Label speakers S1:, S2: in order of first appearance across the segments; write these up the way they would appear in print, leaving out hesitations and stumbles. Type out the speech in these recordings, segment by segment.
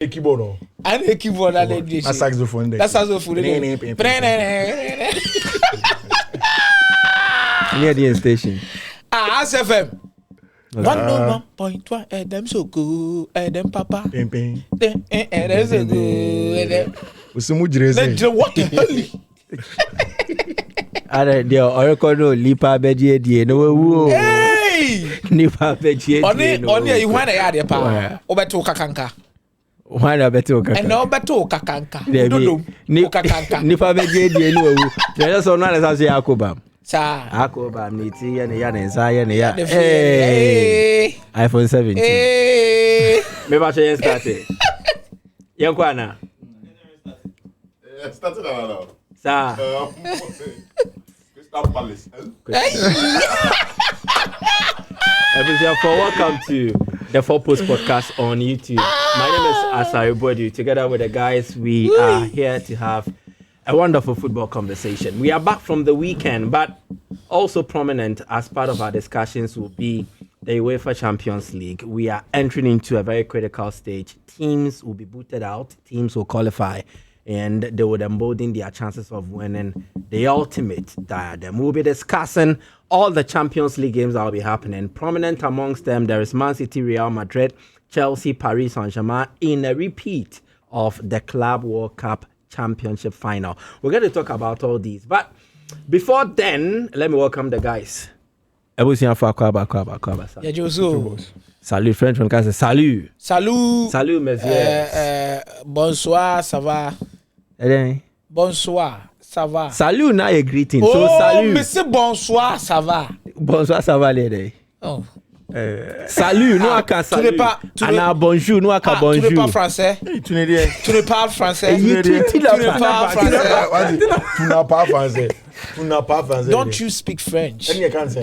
S1: A keyboard no.
S2: And a keyboard and a dish.
S1: That's saxophone.
S2: That's saxophone.
S3: Near the station.
S2: SFM. 101.1 them so good, them papa.
S1: Ping.
S2: Them so good.
S1: Usimujireze.
S2: What the hell?
S3: Are the oracle lipa beji die no.
S2: Hey!
S3: Lipa beji.
S2: Oni you want ya de pa. Obeto kakanka.
S3: Why beto kakanka?
S2: And no beto kakanka. Kakanka.
S3: Lipa beji die no. Just so na say Akobam.
S2: Sa
S3: Akobam ni ti ya ne nsa ya ne ya.
S2: Hey!
S3: iPhone 17.
S2: Hey!
S3: Me ba che start. Yankwa na.
S4: Started now.
S3: Sir.
S4: Crystal Palace.
S3: Welcome to the Four Post Podcast on YouTube. My name is Boadu. Together with the guys, we are here to have a wonderful football conversation. We are back from the weekend, but also prominent as part of our discussions will be the UEFA Champions League. We are entering into a very critical stage. Teams will be booted out. Teams will qualify. And they would embolden their chances of winning the ultimate diadem. We'll be discussing all the Champions League games that will be happening. Prominent amongst them, there is Man City, Real Madrid, Chelsea, Paris Saint-Germain in a repeat of the Club World Cup Championship final. We're going to talk about all these. But before then, let me welcome the guys. Salut, French, on casse. Salut. Salut, monsieur.
S2: Bonsoir, ça va? Bonsoir, ça va?
S3: Salut, na a greeting.
S2: Oh,
S3: so, salut.
S2: Monsieur, bonsoir, ça va?
S3: Bonsoir, ça va, les
S2: Oh.
S3: Salut, nous à salut. Bonjour, nous à bonjour.
S2: Tu ne parles français? Tu ne parles français?
S1: Tu n'as pas français.
S2: Don't you speak French? Tu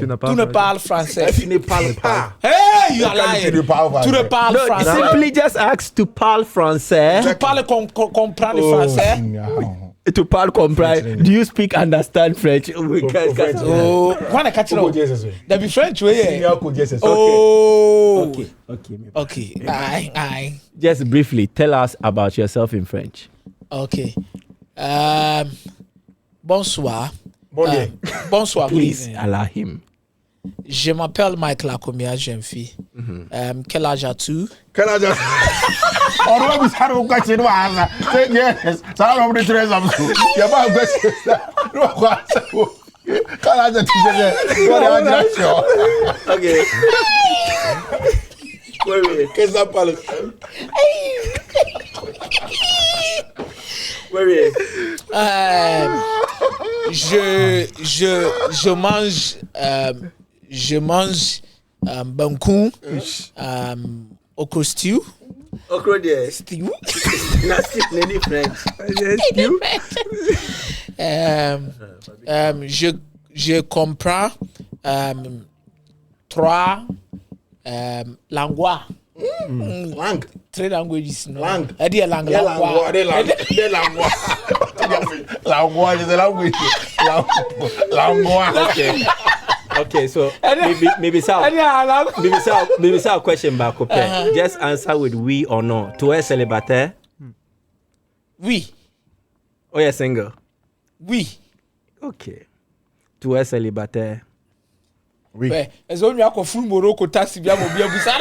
S2: ne parles français.
S1: Tu ne parles pas.
S2: Hey, you are lying. Tu ne parles français.
S3: Simply just ask to parle français.
S2: Tu parles comprendre français.
S3: To parle comprendre. Do you speak understand French?
S2: Oh, when I catch it, there be French way.
S3: Oh,
S2: okay. Aye.
S3: Just briefly, tell us about yourself in French.
S2: Okay. Bonsoir. Bonsoir,
S3: please allow him.
S2: Je m'appelle Michael Akomeah, jeune fille. Quel âge as-tu?
S1: Quel âge as-tu? On va vous faire un catch de waza. C'est yes. Ça va me très amoureuseux. Il y a pas de question. Nous quoi ça? Quel âge as-tu?
S3: OK. Oui.
S1: Qu'est-ce que ça parle?
S3: Oui.
S2: Je mange bankou okra stew.
S3: Okra there.
S2: Stew.
S3: Nasty lady French.
S2: Stew. Je comprends 3 langues.
S1: Langue.
S2: 3 languages. No?
S1: Langue.
S2: Langue.
S3: Okay, so maybe a question back up. Just answer with oui or no. Tu es célibataire?
S2: Oui.
S3: Oh, you're single?
S2: Oui.
S3: Okay. Tu es célibataire?
S1: Oui.
S2: Est-ce qu'on y a confus Morocco taxi bien mon bien ça?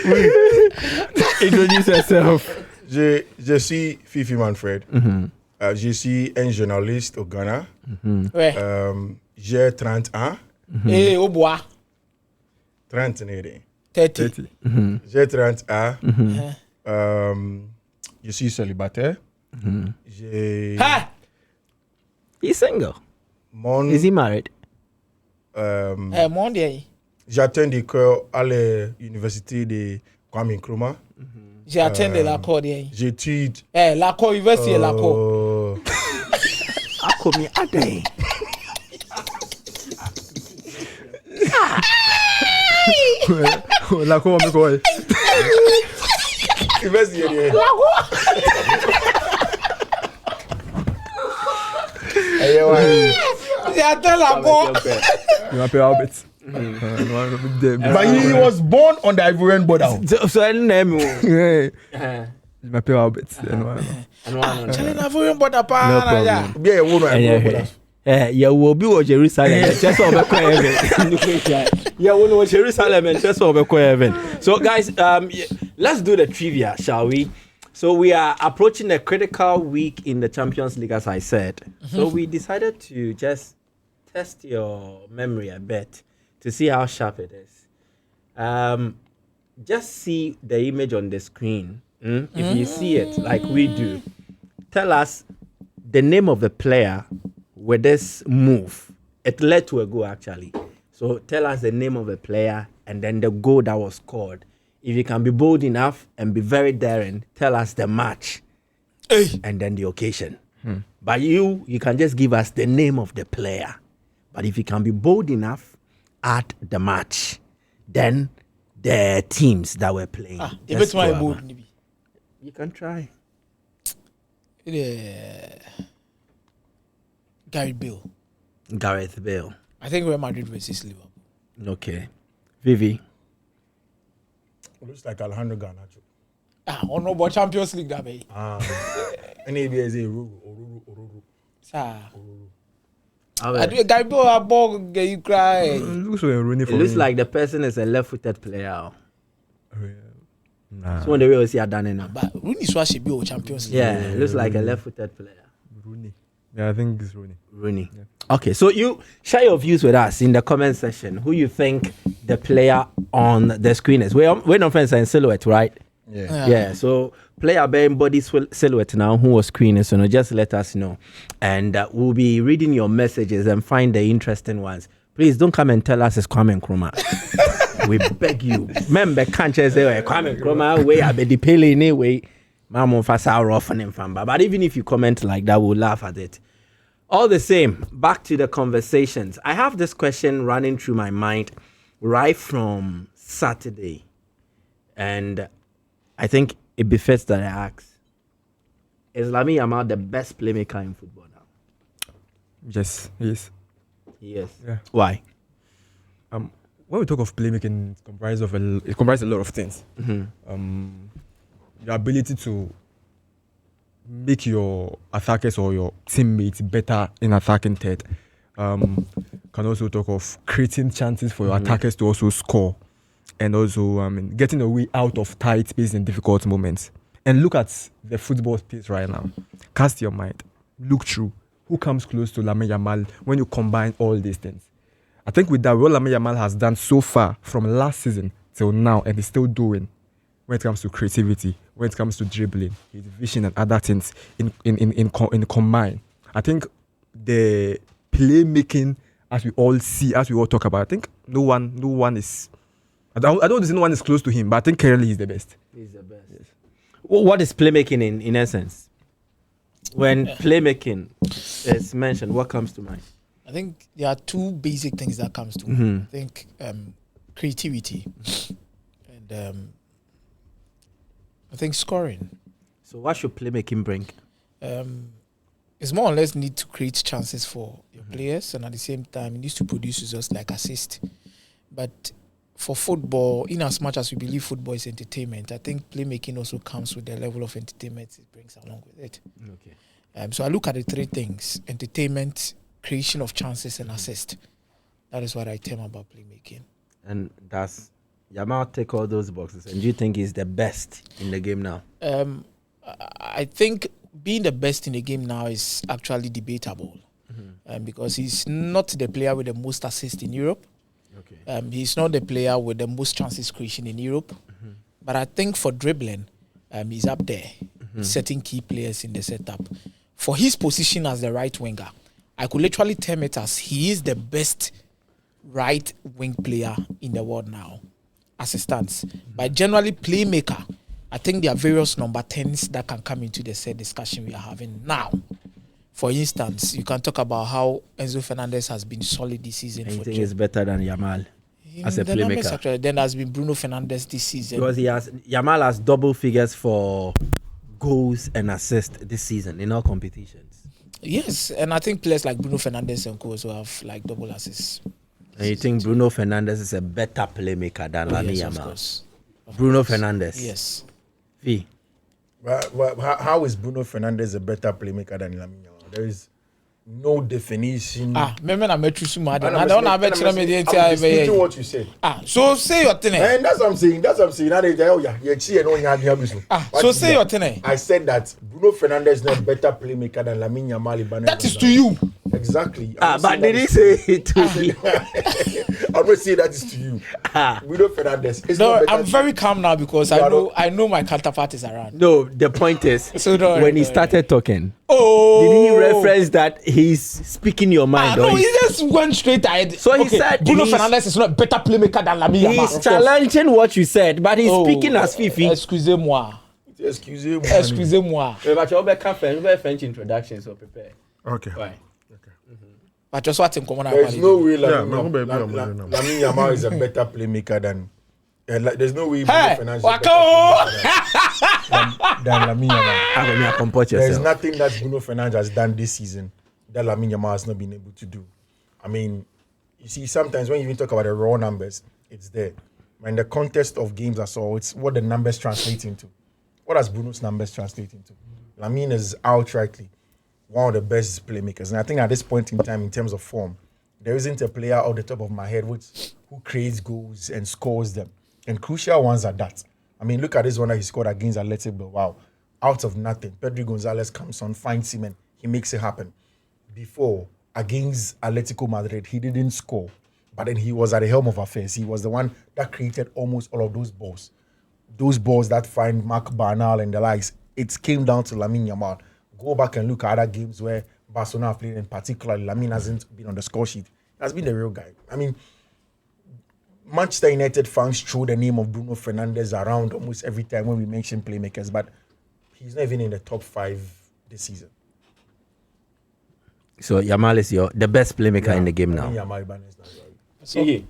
S1: Oui.
S3: Introduce yourself.
S1: Je suis Fiifi Manfred. Je suis un journaliste au Ghana.
S2: Ouais.
S1: J'ai 30 ans.
S2: Et au bois.
S1: 30.
S2: 30.
S1: J'ai 30 ans. Je suis célibataire.
S3: He's single. Is he married?
S2: Mon Dieu.
S1: J'attends des cours à l'université de Kwame Nkrumah.
S2: J'ai atteint de l'accord.
S1: J'étude.
S2: L'accord, il va essayer l'accord.
S3: Akomeah Ade.
S1: L'accord, on me quoi? Il va essayer. L'accord.
S2: J'ai atteint l'accord.
S1: Je m'appelle Albert. But he was born on the Ivorian border.
S3: So any name.
S4: My pay Albert.
S2: Ivorian border pa.
S1: Yeah, woman.
S3: Yeah, will be what Jerusalem. Just over heaven. Yeah, we know Jerusalem and just over heaven. So, guys, let's do the trivia, shall we? So we are approaching a critical week in the Champions League, as I said. So we decided to just test your memory a bit to see how sharp it is. Just see the image on the screen. If you see it like we do, tell us the name of the player with this move. It led to a goal, actually. So tell us the name of a player and then the goal that was scored. If you can be bold enough and be very daring, tell us the match and then the occasion. But you can just give us the name of the player. But if you can be bold enough, add the match. Then the teams that were playing. You can try. Gareth Bale.
S2: I think Real Madrid versus Liverpool.
S3: Okay. Fiifi.
S1: It looks like Alejandro Garnacho.
S2: No, but Champions League that way.
S1: NABS Oruru.
S2: Sir. I do a guy a ball you cry.
S3: It looks like the person is a left-footed player.
S4: Nah.
S3: So when the way we see done now.
S2: But Rooney should be a Champions League.
S3: Yeah, it looks like a left-footed player.
S4: Rooney. Yeah, I think it's Rooney.
S3: Yeah. Okay, so you share your views with us in the comment section. Who you think the player on the screen is? We're not friends in silhouette, right? Yeah. So player bearing body silhouette now. Who was screening? So just let us know, and we'll be reading your messages and find the interesting ones. Please don't come and tell us it's Kwame Nkrumah. We beg you. Remember, can't you say Kwame Nkrumah? We are the pale anyway. But even if you comment like that, we'll laugh at it. All the same, back to the conversations. I have this question running through my mind right from Saturday. And I think it befits that I ask. Is Lamine Yamal the best playmaker in football now?
S4: Yes, he is.
S3: Yes.
S4: Yeah.
S3: Why?
S4: When we talk of playmaking, it comprises a lot of things. Your ability to make your attackers or your teammates better in attacking third. Can also talk of creating chances for your attackers to also score, and also getting a way out of tight space in difficult moments. And look at the football space right now. Cast your mind. Look through. Who comes close to Lamine Yamal when you combine all these things? I think with that, what Lamine Yamal has done so far from last season till now, and is still doing, when it comes to creativity, when it comes to dribbling, his vision and other things in combine. I think the playmaking, as we all see, as we all talk about, I think no one is. I don't say no one is close to him, but I think currently he's the best.
S3: He's the best. Yes. What is playmaking in essence? When playmaking is mentioned, what comes to mind?
S2: I think there are two basic things that comes to mind. I think creativity and I think scoring.
S3: So what should playmaking bring?
S2: It's more or less need to create chances for your players, and at the same time it needs to produce results like assist. But for football, in as much as we believe football is entertainment, I think playmaking also comes with the level of entertainment it brings along with it. Okay. So I look at the three things: entertainment, creation of chances, and assist. That is what I term about playmaking.
S3: And does Yamal take all those boxes? And do you think he's the best in the game now?
S2: I think being the best in the game now is actually debatable, because he's not the player with the most assists in Europe. Okay. He's not the player with the most chances creation in Europe. But I think for dribbling, he's up there, setting key players in the setup. For his position as the right winger, I could literally term it as he is the best right wing player in the world now, as it stands. But generally, playmaker, I think there are various number 10s that can come into the said discussion we are having now. For instance, you can talk about how Enzo Fernandez has been solid this season.
S3: I think he's better than Yamal as a playmaker.
S2: Actually, then has been Bruno Fernandes this season.
S3: Because Yamal has double figures for goals and assists this season in all competitions.
S2: Yes, and I think players like Bruno Fernandes and co also have like double assists.
S3: And you think Bruno Fernandes is a better playmaker than Lamine
S2: Yes, of
S3: Yamal?
S2: course.
S3: Bruno Fernandes.
S2: Yes.
S3: V.
S1: How is Bruno Fernandes a better playmaker than Lamine Yamal? There is no definition.
S2: Remember I met you somebody.
S1: And
S2: I don't have
S1: I'm disputing what you said.
S2: So say your thing.
S1: And that's what I'm saying. Now they say, oh yeah,
S2: So say your thing.
S1: I said that Bruno Fernandes is not a better playmaker than Lamine Yamal.
S2: That is to you.
S1: Exactly.
S3: But did he say it to me?
S1: I'm not saying that is to you. Bruno Fernandes.
S2: No, I'm very calm now because I know my counterpart is around.
S3: No, the point is,
S2: So
S3: when he started talking,
S2: Oh,
S3: did he reference that he's speaking your mind?
S2: No, he just went straight ahead.
S3: So he said
S2: Bruno Fernandes is not a better playmaker than Lamine Yamal.
S3: He's challenging what you said, but he's speaking as Fiifi.
S2: Excusez-moi.
S1: Excusez-moi.
S3: But you're French introduction, so prepare.
S1: Okay.
S3: Why?
S2: But just what in common.
S1: There's no way
S4: Lamine
S1: Yamal is a better playmaker than. There's no way Bruno
S2: Hey,
S1: Fernandes is a
S2: Wako!
S1: better playmaker than Lamine Yamal.
S3: Akomeah, comport
S1: There's
S3: yourself.
S1: nothing that Bruno Fernandes has done this season that Lamine Yamal has not been able to do. I mean, you see, sometimes when you even talk about the raw numbers, it's there. But in the context of games I saw, it's what the numbers translate into. What does Bruno's numbers translate into? Lamine is outrightly one of the best playmakers. And I think at this point in time, in terms of form, there isn't a player off the top of my head who creates goals and scores them. And crucial ones are that. I mean, look at this one that he scored against Athletic Bilbao. Out of nothing, Pedro Gonzalez comes on, finds him, and he makes it happen. Before, against Atletico Madrid, he didn't score. But then he was at the helm of affairs. He was the one that created almost all of those balls. Those balls that find Marc Barnal and the likes. It came down to Lamine Yamal. Go back and look at other games where Barcelona have played, and particularly Lamine hasn't been on the score sheet. He has been the real guy. I mean, Manchester United fans throw the name of Bruno Fernandes around almost every time when we mention playmakers, but he's not even in the top 5 this season.
S3: So Yamal is the best playmaker in the game now.
S1: Yamal is not
S3: Kiki.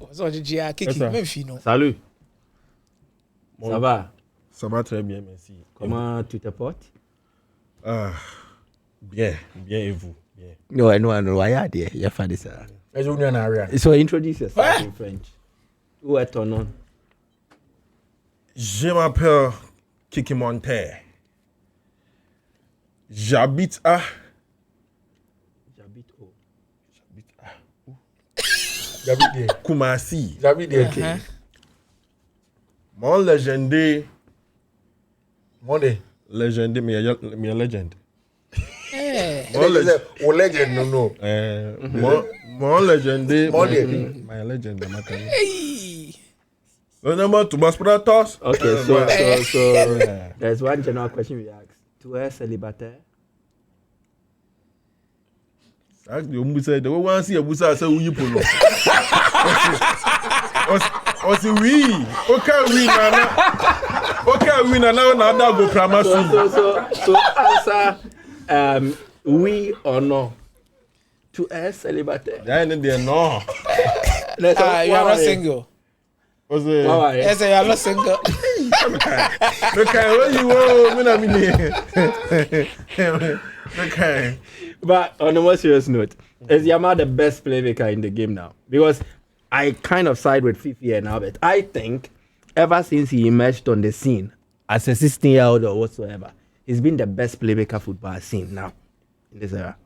S2: Kiki.
S3: Salut. Ça va?
S4: Ça va très bien, merci.
S3: Comment tu te portes?
S4: Bien et vous? Bien.
S3: No, I know. Why are there? You're funny, sir. So introduce yourself in French. Où est ton nom?
S4: Je m'appelle Kiki Monter. J'habite à Kumasi. Mon légendé. Légendé, mais il y a legend.
S1: Legend, no.
S4: Mon légendé. My legend,
S3: Okay, so there's one general question we ask. Tu es célibataire?
S4: The one see a busa say we polo. Osi we. Okay, we na go primary school.
S3: So answer oui or no. Tu es célibataire?
S4: No.
S2: You are not single.
S4: What's it?
S2: Yes, you are not single.
S4: Okay.
S3: But on a more serious note, is Yamal the best playmaker in the game now? Because I kind of side with Fiifi and Albert. I think ever since he emerged on the scene as a 16-year-old or whatsoever, he's been the best playmaker football I've seen now in this era.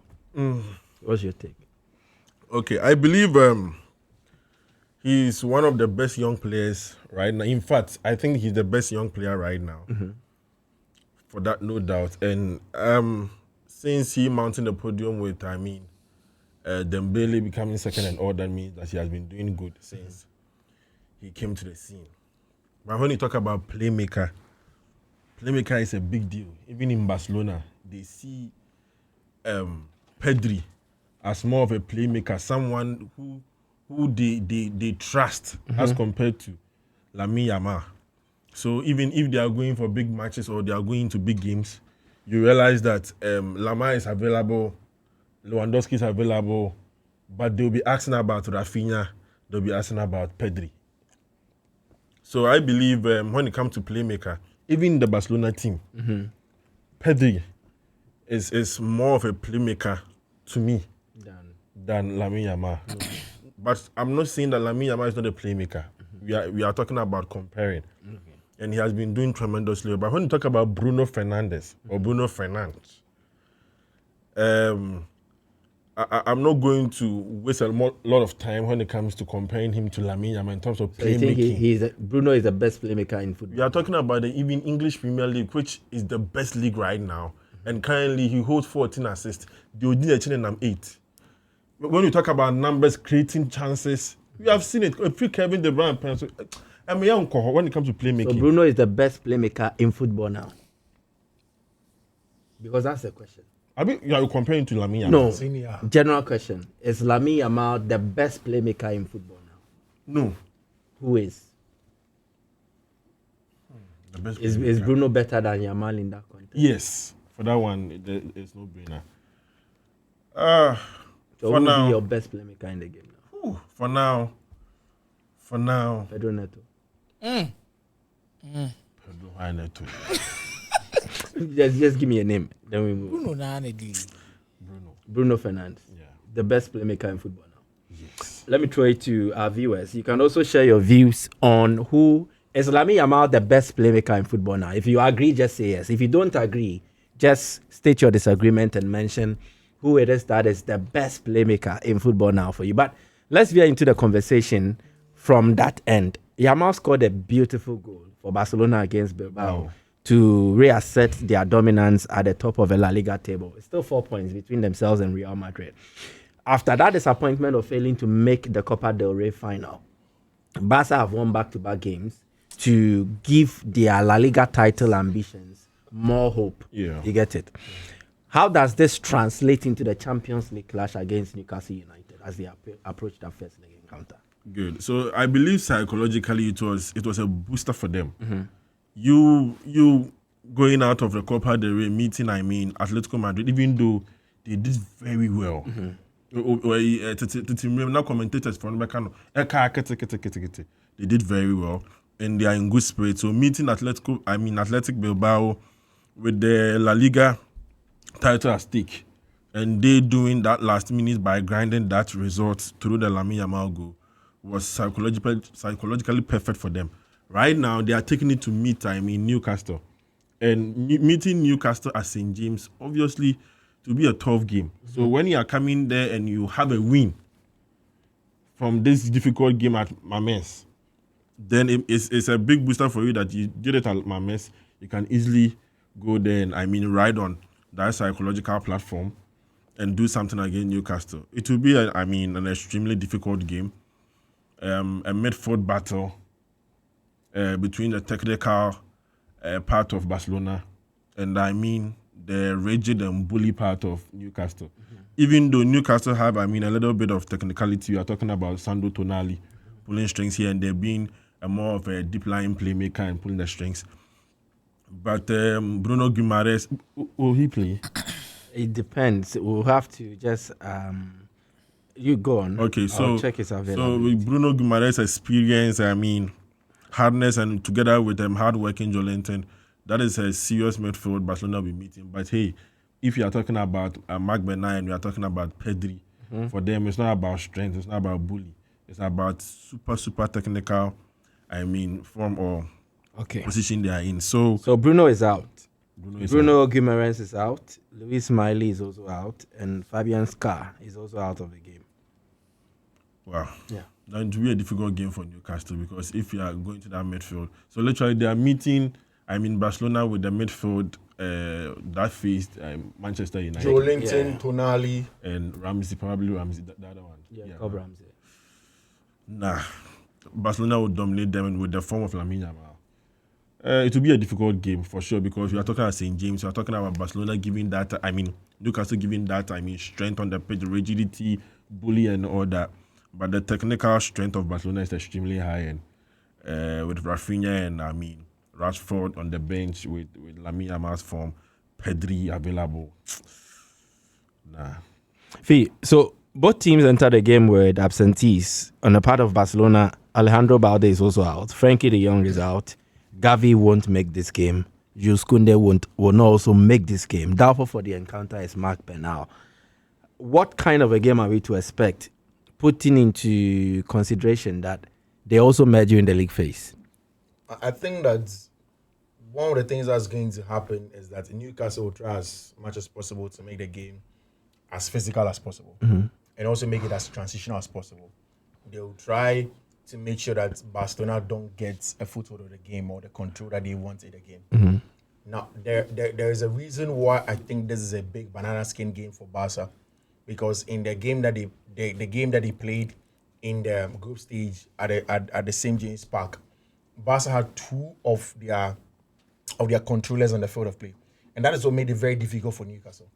S3: What's your take?
S4: Okay, I believe he's one of the best young players right now. In fact, I think he's the best young player right now. For that, no doubt. And since he mounted the podium with, Dembele becoming second and all, that means that he has been doing good since he came to the scene. But when you talk about playmaker is a big deal. Even in Barcelona, they see Pedri as more of a playmaker, someone who they trust as compared to Lamine Yamal. So even if they are going for big matches or they are going to big games, you realize that Lamine is available, Lewandowski is available, but they'll be asking about Rafinha, they'll be asking about Pedri. So I believe when it comes to playmaker, even the Barcelona team, Pedri is more of a playmaker to me than Lamine Yamal.
S5: But I'm not saying that Lamine Yamal is not a playmaker. We are talking about comparing. And he has been doing tremendously. But when you talk about Bruno Fernandes or Bruno Fernandes, I'm not going to waste a lot of time when it comes to comparing him to Lamine Yamal in terms of
S3: So you
S5: playmaking.
S3: think Bruno is the best playmaker in football?
S5: We are talking about the even English Premier League, which is the best league right now. And currently he holds 14 assists. The Odin and I'm 8. When you talk about numbers, creating chances, we have seen it. If you Kevin De Bruyne, when it comes to playmaking.
S3: So Bruno is the best playmaker in football now? Because that's the question.
S5: I mean, you are comparing to Lamine Yamal.
S3: No,
S1: Senior.
S3: general question. Is Lamine Yamal the best playmaker in football now?
S5: No.
S3: Who is?
S5: The best
S3: Is
S5: playmaker.
S3: Bruno better than Yamal in that context?
S5: Yes. For that one, it's no brainer.
S3: So
S5: For
S3: who will
S5: now-
S3: be your best playmaker in the game now?
S5: For now,
S3: Pedro Neto.
S5: Pedro Neto.
S3: Just give me a name. Then we move.
S2: Bruno na na di.
S3: Bruno Fernandes.
S5: Yeah.
S3: The best playmaker in football now.
S5: Yes.
S3: Let me throw it to our viewers. You can also share your views on who is Lamine Yamal the best playmaker in football now. If you agree, just say yes. If you don't agree, just state your disagreement and mention who it is that is the best playmaker in football now for you. But let's veer into the conversation from that end. Yamal scored a beautiful goal for Barcelona against Bilbao to reassert their dominance at the top of the La Liga table. It's still 4 points between themselves and Real Madrid. After that disappointment of failing to make the Copa del Rey final, Barca have won back-to-back games to give their La Liga title ambitions more hope.
S5: Yeah.
S3: You get it? How does this translate into the Champions League clash against Newcastle United as they approach that first leg encounter?
S5: Good. So I believe psychologically it was a booster for them. You going out of the Copa del Rey meeting, Atletico Madrid, even though they did very well. Now commentators from the they did very well and they are in good spirits. So meeting Athletic Bilbao with the La Liga title at stake, and they doing that last minute by grinding that result through the Lamine Yamal goal was psychologically perfect for them. Right now, they are taking it to meet Newcastle, and meeting Newcastle at St. James obviously to be a tough game. So when you are coming there and you have a win from this difficult game at Mames, then it's a big booster for you that you did it at Mames. You can easily go there and ride on that psychological platform and do something against Newcastle. It will be an extremely difficult game, a midfield battle between the technical part of Barcelona and the rigid and bully part of Newcastle. Even though Newcastle have a little bit of technicality, we are talking about Sandro Tonali pulling strings here and there being more of a deep line playmaker and pulling the strings. But Bruno Guimaraes, will he play?
S3: It depends. We'll have to just you go on.
S5: Okay, so
S3: I'll check his
S5: so
S3: availability.
S5: with Bruno Guimaraes' experience, hardness, and together with hard-working Joelinton, that is a serious midfield Barcelona will be meeting. But hey, if you are talking about Marc Bernay and we are talking about Pedri, for them it's not about strength, it's not about bully, it's about super technical, form or position they are in. So
S3: Bruno is out.
S5: Bruno
S3: Guimaraes is out. Luis Miley is also out, and Fabian Schär is also out of the game.
S5: wow.
S3: Yeah.
S5: That will be a difficult game for Newcastle because if you are going to that midfield, so literally they are meeting. Barcelona with the midfield that faced Manchester United
S1: Joelinton, Tonali.
S5: and Ramsey, probably Ramsey, the other one.
S3: Cobb Ramsey.
S5: Nah, Barcelona will dominate them with the form of Lamine Yamal. It will be a difficult game for sure because we are talking about St. James. We are talking about Barcelona giving that. Newcastle giving that. strength on the pitch, rigidity, bully, and all that. But the technical strength of Barcelona is extremely high, and with Rafinha and Rashford on the bench with Lamine Yamal's form, Pedri available. Nah.
S3: Fee, so both teams entered the game with absentees. On the part of Barcelona, Alejandro Balde is also out. Frankie de Jong is out. Gavi won't make this game. Jules Koundé will not also make this game. Doubtful for the encounter is Marc Bernal. What kind of a game are we to expect? putting into consideration that they also met you in the league phase?
S1: I think that one of the things that's going to happen is that Newcastle will try as much as possible to make the game as physical as possible and also make it as transitional as possible. They will try to make sure that Barcelona don't get a foothold of the game or the control that they want in the game. Now, there is a reason why I think this is a big banana skin game for Barca, because in the game that they played in the group stage at the St. James Park, Barca had two of their controllers on the field of play, and that is what made it very difficult for Newcastle.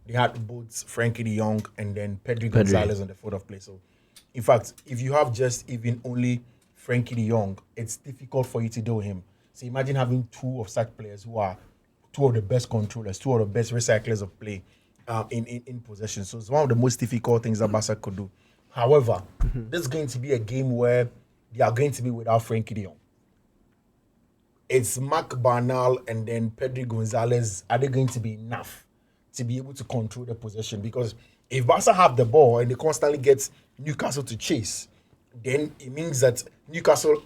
S1: They had both Frankie de Jong and then Pedri Gonzalez on the field of play. So, in fact, if you have just even only Frankie de Jong, it's difficult for you to do him. So imagine having two of such players who are two of the best controllers, two of the best recyclers of play in possession. So it's one of the most difficult things that Barca could do. However, this is going to be a game where they are going to be without Frankie de Jong. It's Marc Bernal and then Pedri Gonzalez. Are they going to be enough to be able to control the possession? Because if Barca have the ball and they constantly get Newcastle to chase, then it means that Newcastle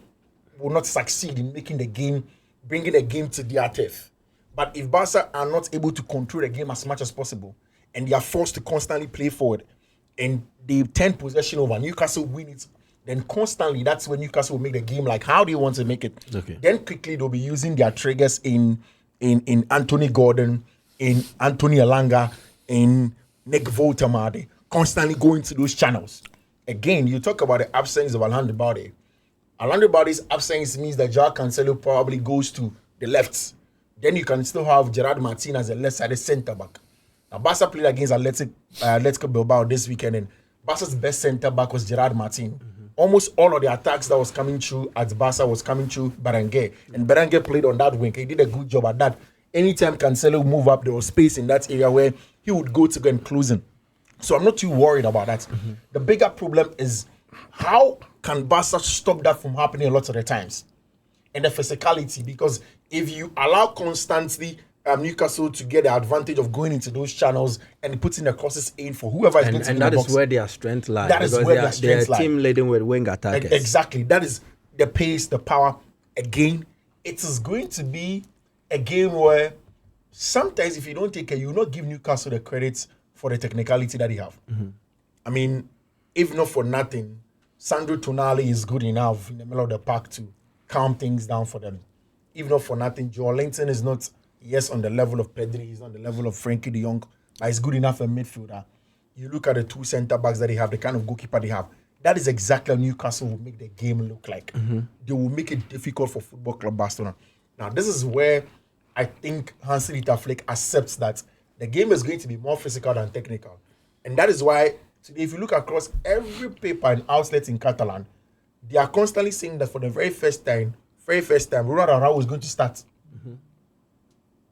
S1: will not succeed in making the game, bringing the game to their turf. But if Barca are not able to control the game as much as possible, and they are forced to constantly play forward, and they turn possession over, Newcastle win it, then constantly that's when Newcastle will make the game like how do you want to make it.
S3: Okay.
S1: Then quickly they'll be using their triggers in Anthony Gordon, in Anthony Elanga, in Nick Voltemade, constantly going to those channels. Again, you talk about the absence of Alejandro Balde. Alejandro Balde's absence means that Joao Cancelo probably goes to the left. Then you can still have Gerard Martin as a left-sided centre-back. Now, Barca played against Atletico Bilbao this weekend, and Barca's best centre-back was Gerard Martin. Almost all of the attacks that was coming through at Barca was coming through Berenguer. And Berenguer played on that wing. He did a good job at that. Anytime Cancelo moved up, there was space in that area where he would go to go and close in. So I'm not too worried about that. The bigger problem is how can Barca stop that from happening a lot of the times? And the physicality, because if you allow constantly Newcastle to get the advantage of going into those channels and putting the crosses in for whoever is going to be in the box.
S3: And that is where their strength lies.
S1: That is where their strength lies.
S3: They're a team laden with wing attackers.
S1: Exactly. That is the pace, the power. Again, it is going to be a game where sometimes if you don't take care, you will not give Newcastle the credit for the technicality that they have. I mean, if not for nothing, Sandro Tonali is good enough in the middle of the park to calm things down for them. If not for nothing, Joe Linton is not, yes, on the level of Pedri, he's on the level of Frankie de Jong, but he's good enough a midfielder. You look at the two centre-backs that they have, the kind of goalkeeper they have, that is exactly how Newcastle will make the game look like. They will make it difficult for Football Club Barcelona. Now, this is where I think Hans-Dieter Flick accepts that the game is going to be more physical than technical. And that is why, today, if you look across every paper and outlet in Catalan, they are constantly saying that for the very first time, Ronald Araujo is going to start.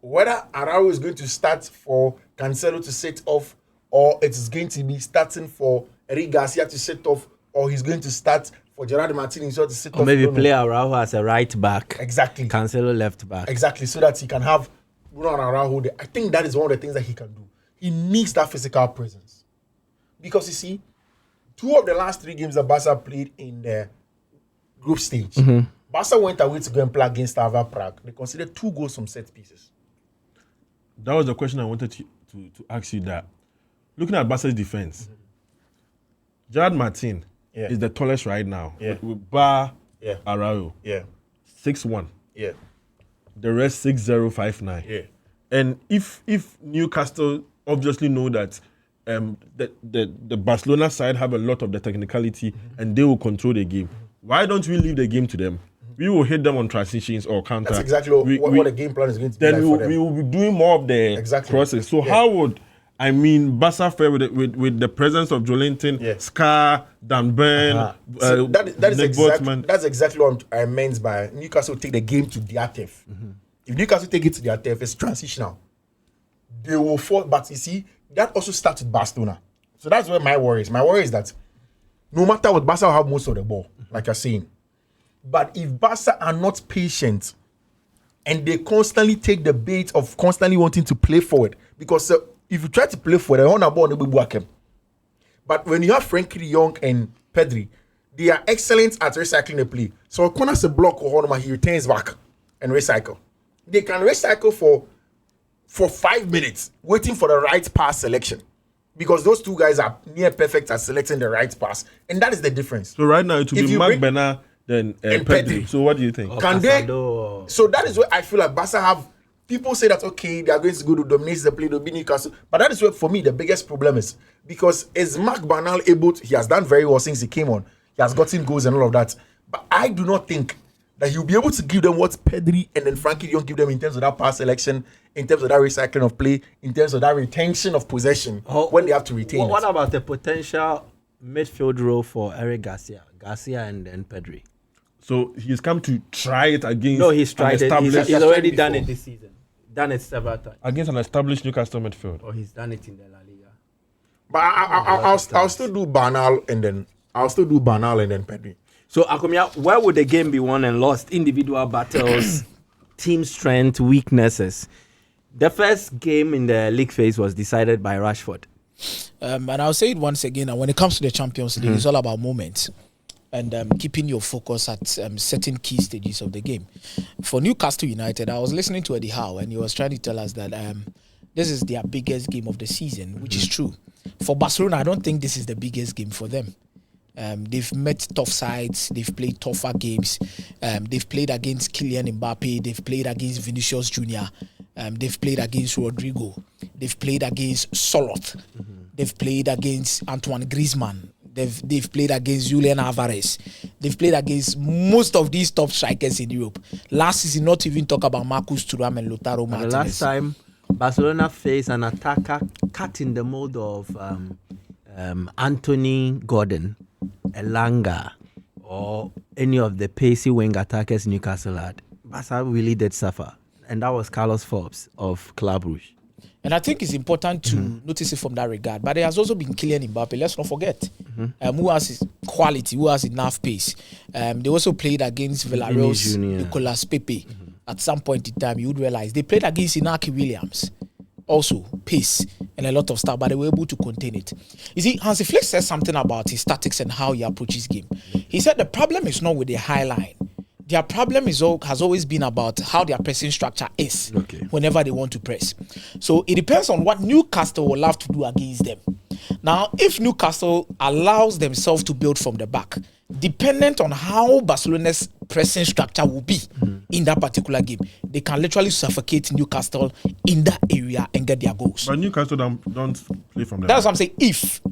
S1: Whether Araujo is going to start for Cancelo to set off, or it is going to be starting for Eric Garcia to set off, or he's going to start for Gerard Martin to set off.
S3: Or maybe play Araujo as a right back.
S1: Exactly.
S3: Cancelo left back.
S1: Exactly, so that he can have Ronald Araujo there. I think that is one of the things that he can do. He needs that physical presence. Because you see, 2 of the last 3 games that Barca played in the group stage, Barca went away to go and play against Slavia Prague. They considered 2 goals from set pieces.
S5: That was the question I wanted to ask you. That looking at Barca's defense, Gerard Martin is the tallest right now. With Bar Araujo. 6'1". The rest 6'0", 5'9". And if Newcastle obviously know that the Barcelona side have a lot of the technicality and they will control the game, why don't we leave the game to them? We will hit them on transitions or counter.
S1: That's exactly what the game plan is going to be like for them.
S5: We will be doing more of the crosses. So how would, Barca fare with the presence of Joelinton, Scar, Dan Burn,
S1: that's exactly what I meant by Newcastle take the game to their turf. If Newcastle take it to their turf, it's transitional. They will fall, but you see, that also starts with Barcelona. So that's where my worry is. My worry is that no matter what, Barca will have most of the ball, like you're saying. But if Barca are not patient and they constantly take the bait of constantly wanting to play forward, because if you try to play forward, they want a ball, they will work him. But when you have Frankie de Jong and Pedri, they are excellent at recycling the play. So when a block or Honoma, he returns back and recycle. They can recycle for 5 minutes, waiting for the right pass selection. Because those two guys are near perfect at selecting the right pass. And that is the difference.
S5: So right now it will be Mark Bernard then Pedri. So what do you think?
S1: Can they? So that is where I feel like Barca have. People say that, okay, they are going to go to dominate the play, to be Newcastle. But that is where, for me, the biggest problem is. Because is Mark Bernal able to, he has done very well since he came on. He has gotten goals and all of that. But I do not think that he'll be able to give them what Pedri and then Frankie don't give them in terms of that pass selection, in terms of that recycling of play, in terms of that retention of possession when they have to retain
S3: What about the potential midfield role for Eric Garcia and then Pedri?
S5: So he's come to try it against.
S3: No, he's tried it. He's already done it this season. Done it several times.
S5: Against an established Newcastle midfield.
S3: Or he's done it in the La Liga.
S1: But I'll still do Bernal and then Pedri.
S3: So Akomeah, where would the game be won and lost? Individual battles, team strength, weaknesses. The first game in the league phase was decided by Rashford.
S2: And I'll say it once again. And when it comes to the Champions League, it's all about moments and keeping your focus at certain key stages of the game. For Newcastle United, I was listening to Eddie Howe, and he was trying to tell us that this is their biggest game of the season, which is true. For Barcelona, I don't think this is the biggest game for them. They've met tough sides. They've played tougher games. They've played against Kylian Mbappe. They've played against Vinicius Jr. They've played against Rodrigo. They've played against Solot. They've played against Antoine Griezmann. They've played against Julian Alvarez. They've played against most of these top strikers in Europe. Last season, not even talk about Marcus Thuram and Lautaro Martinez.
S3: The last time Barcelona faced an attacker cut in the mold of Anthony Gordon, Elanga, or any of the pacey wing attackers Newcastle had, Barca really did suffer. And that was Carlos Forbes of Club Rouge.
S2: And I think it's important to notice it from that regard. But there has also been Kylian Mbappe, let's not forget, who has his quality, who has enough pace. They also played against Villarreal's Nicolas Pepe. At some point in time, you would realize they played against Inaki Williams. Also, pace and a lot of stuff, but they were able to contain it. You see, Hansi Flick says something about his tactics and how he approaches game. He said the problem is not with the high line. Their problem has always been about how their pressing structure is whenever they want to press. So it depends on what Newcastle will have to do against them. Now, if Newcastle allows themselves to build from the back, dependent on how Barcelona's pressing structure will be in that particular game, they can literally suffocate Newcastle in that area and get their goals.
S5: But Newcastle don't play from the
S2: That's what I'm saying. If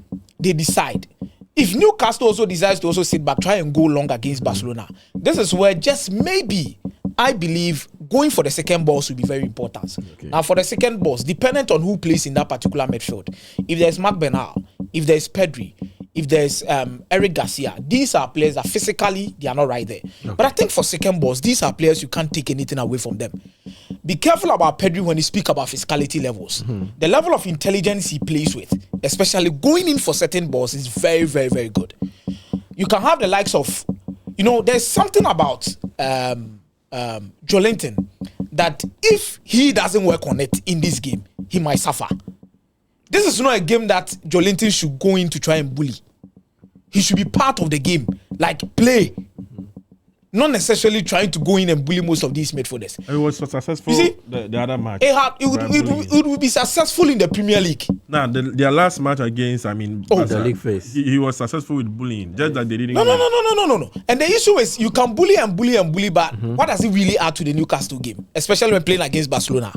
S2: they decide, if Newcastle also decides to also sit back, try and go long against Barcelona, this is where just maybe I believe going for the second balls will be very important. Now, for the second balls, dependent on who plays in that particular midfield, if there's Marc Bernal, if there's Pedri, if there's Eric Garcia, these are players that physically they are not right there. But I think for second balls, these are players you can't take anything away from them. Be careful about Pedri when you speak about physicality levels. The level of intelligence he plays with, especially going in for certain balls, is very, very, very good. You can have the likes of, there's something about Joelinton that if he doesn't work on it in this game, he might suffer. This is not a game that Joelinton should go in to try and bully. He should be part of the game, like play. Not necessarily trying to go in and bully most of these midfielders.
S5: It was successful. You see, the other match.
S2: It would be successful in the Premier League.
S5: Their last match against,
S3: the league phase.
S5: He was successful with bullying. Just that they didn't.
S2: No. And the issue is you can bully and bully and bully, but what does it really add to the Newcastle game, especially when playing against Barcelona?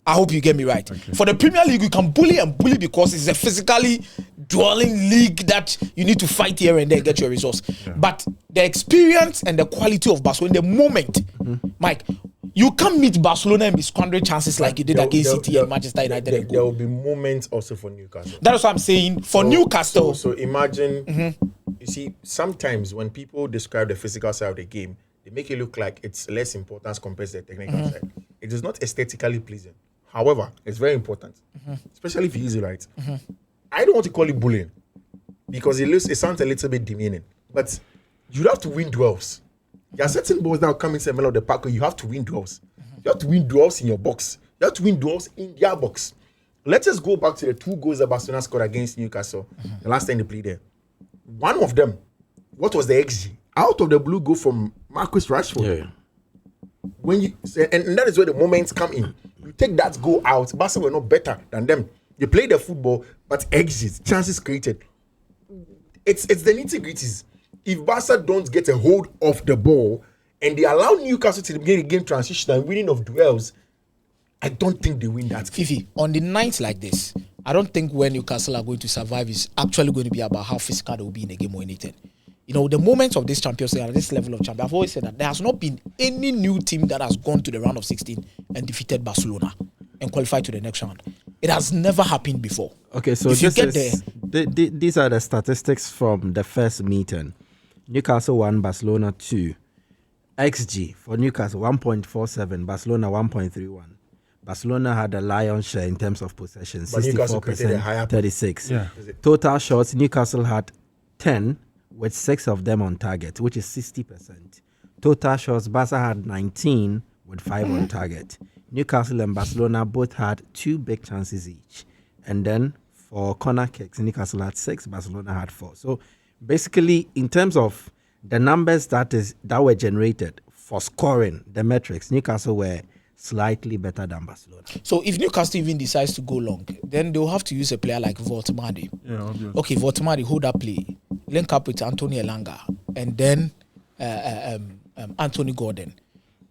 S2: I hope you get me right. For the Premier League, you can bully and bully because it's a physically dwelling league that you need to fight here and there and get your results. But the experience and the quality of Barcelona, the moment, Mike, you can't meet Barcelona and be squandering chances like you did against City and Manchester United.
S1: There will be moments also for Newcastle.
S2: That's what I'm saying. For Newcastle.
S1: So imagine, you see, sometimes when people describe the physical side of the game, they make it look like it's less important compared to the technical side. It is not aesthetically pleasing. However, it's very important, especially if you use it right. I don't want to call it bullying because it sounds a little bit demeaning, but you have to win duels. There are certain balls that will come into the middle of the park where you have to win duels. You have to win duels in your box. You have to win duels in their box. Let us go back to the 2 goals that Barcelona scored against Newcastle the last time they played there. One of them, what was the XG? Out of the blue goal from Marcus Rashford.
S3: Yeah.
S1: When you and that is where the moments come in. You take that goal out, Barca were not better than them. They played the football, but exits, chances created. It's the nitty-gritties. If Barca don't get a hold of the ball and they allow Newcastle to begin game transition and winning of duels, I don't think they win that.
S2: Fiifi, on the nights like this, I don't think where Newcastle are going to survive is actually going to be about how physical they will be in a game or anything. You know, the moments of this Champions League at this level of champion, I've always said that there has not been any new team that has gone to the round of 16 and defeated Barcelona and qualified to the next round. It has never happened before.
S3: Okay, so
S2: if you get
S3: these are the statistics from the first meeting. Newcastle 1, Barcelona 2. XG for Newcastle 1.47, Barcelona 1.31. Barcelona had a lion's share in terms of possession, 64%, 36.
S5: Yeah.
S3: Total shots, Newcastle had 10, with 6 of them on target, which is 60%. Total shots, Barca had 19, with 5 on target. Newcastle and Barcelona both had 2 big chances each. And then for corner kicks, Newcastle had 6, Barcelona had 4. So basically, in terms of the numbers that were generated for scoring, the metrics, Newcastle were slightly better than Barcelona.
S2: So if Newcastle even decides to go long, then they'll have to use a player like Voltemade.
S5: Yeah, obviously.
S2: Okay, Voltemade, hold that play, link up with Anthony Elanga, and then Anthony Gordon.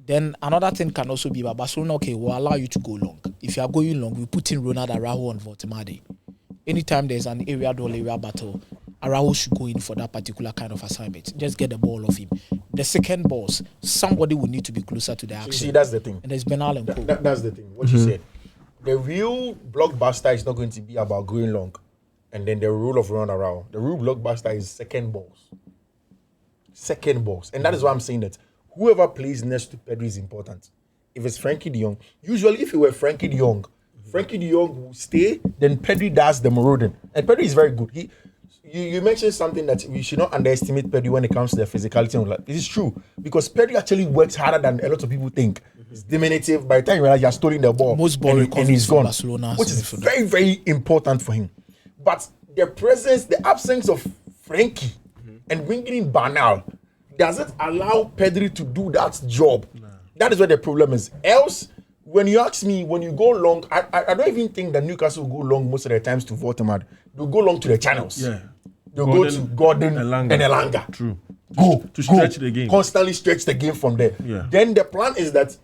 S2: Then another thing can also be about Barcelona. Okay, we'll allow you to go long. If you are going long, we put in Ronald Araujo and Voltemade. Anytime there's an area battle, Araujo should go in for that particular kind of assignment. Just get the ball off him. The second balls, somebody will need to be closer to the action.
S1: You see, that's the thing.
S2: And there's Bernal and Cole.
S1: That's the thing. What you said. The real blockbuster is not going to be about going long. And then the rule of run around. The real blockbuster is second balls. Second balls. And that is why I'm saying that whoever plays next to Pedri is important. If it's Frankie de Jong, usually if it were Frankie de Jong, Frankie de Jong will stay, then Pedri does the marauding. And Pedri is very good. You mentioned something that we should not underestimate Pedri when it comes to the physicality. This is true because Pedri actually works harder than a lot of people think. It's diminutive. By the time you realize you're stealing the ball,
S2: most ball
S1: and he's gone,
S2: Barcelona,
S1: which is very, very important for him. But the absence of Frankie and bringing in Bernal doesn't allow Pedri to do that job. No. That is where the problem is. Else, when you ask me, when you go long, I don't even think that Newcastle will go long most of the times to Voltemade. They'll go long to the channels.
S5: Yeah.
S1: They'll go to Gordon and Elanga.
S5: True.
S1: Go.
S5: To stretch the game.
S1: Constantly stretch the game from there.
S5: Yeah.
S1: Then the plan is that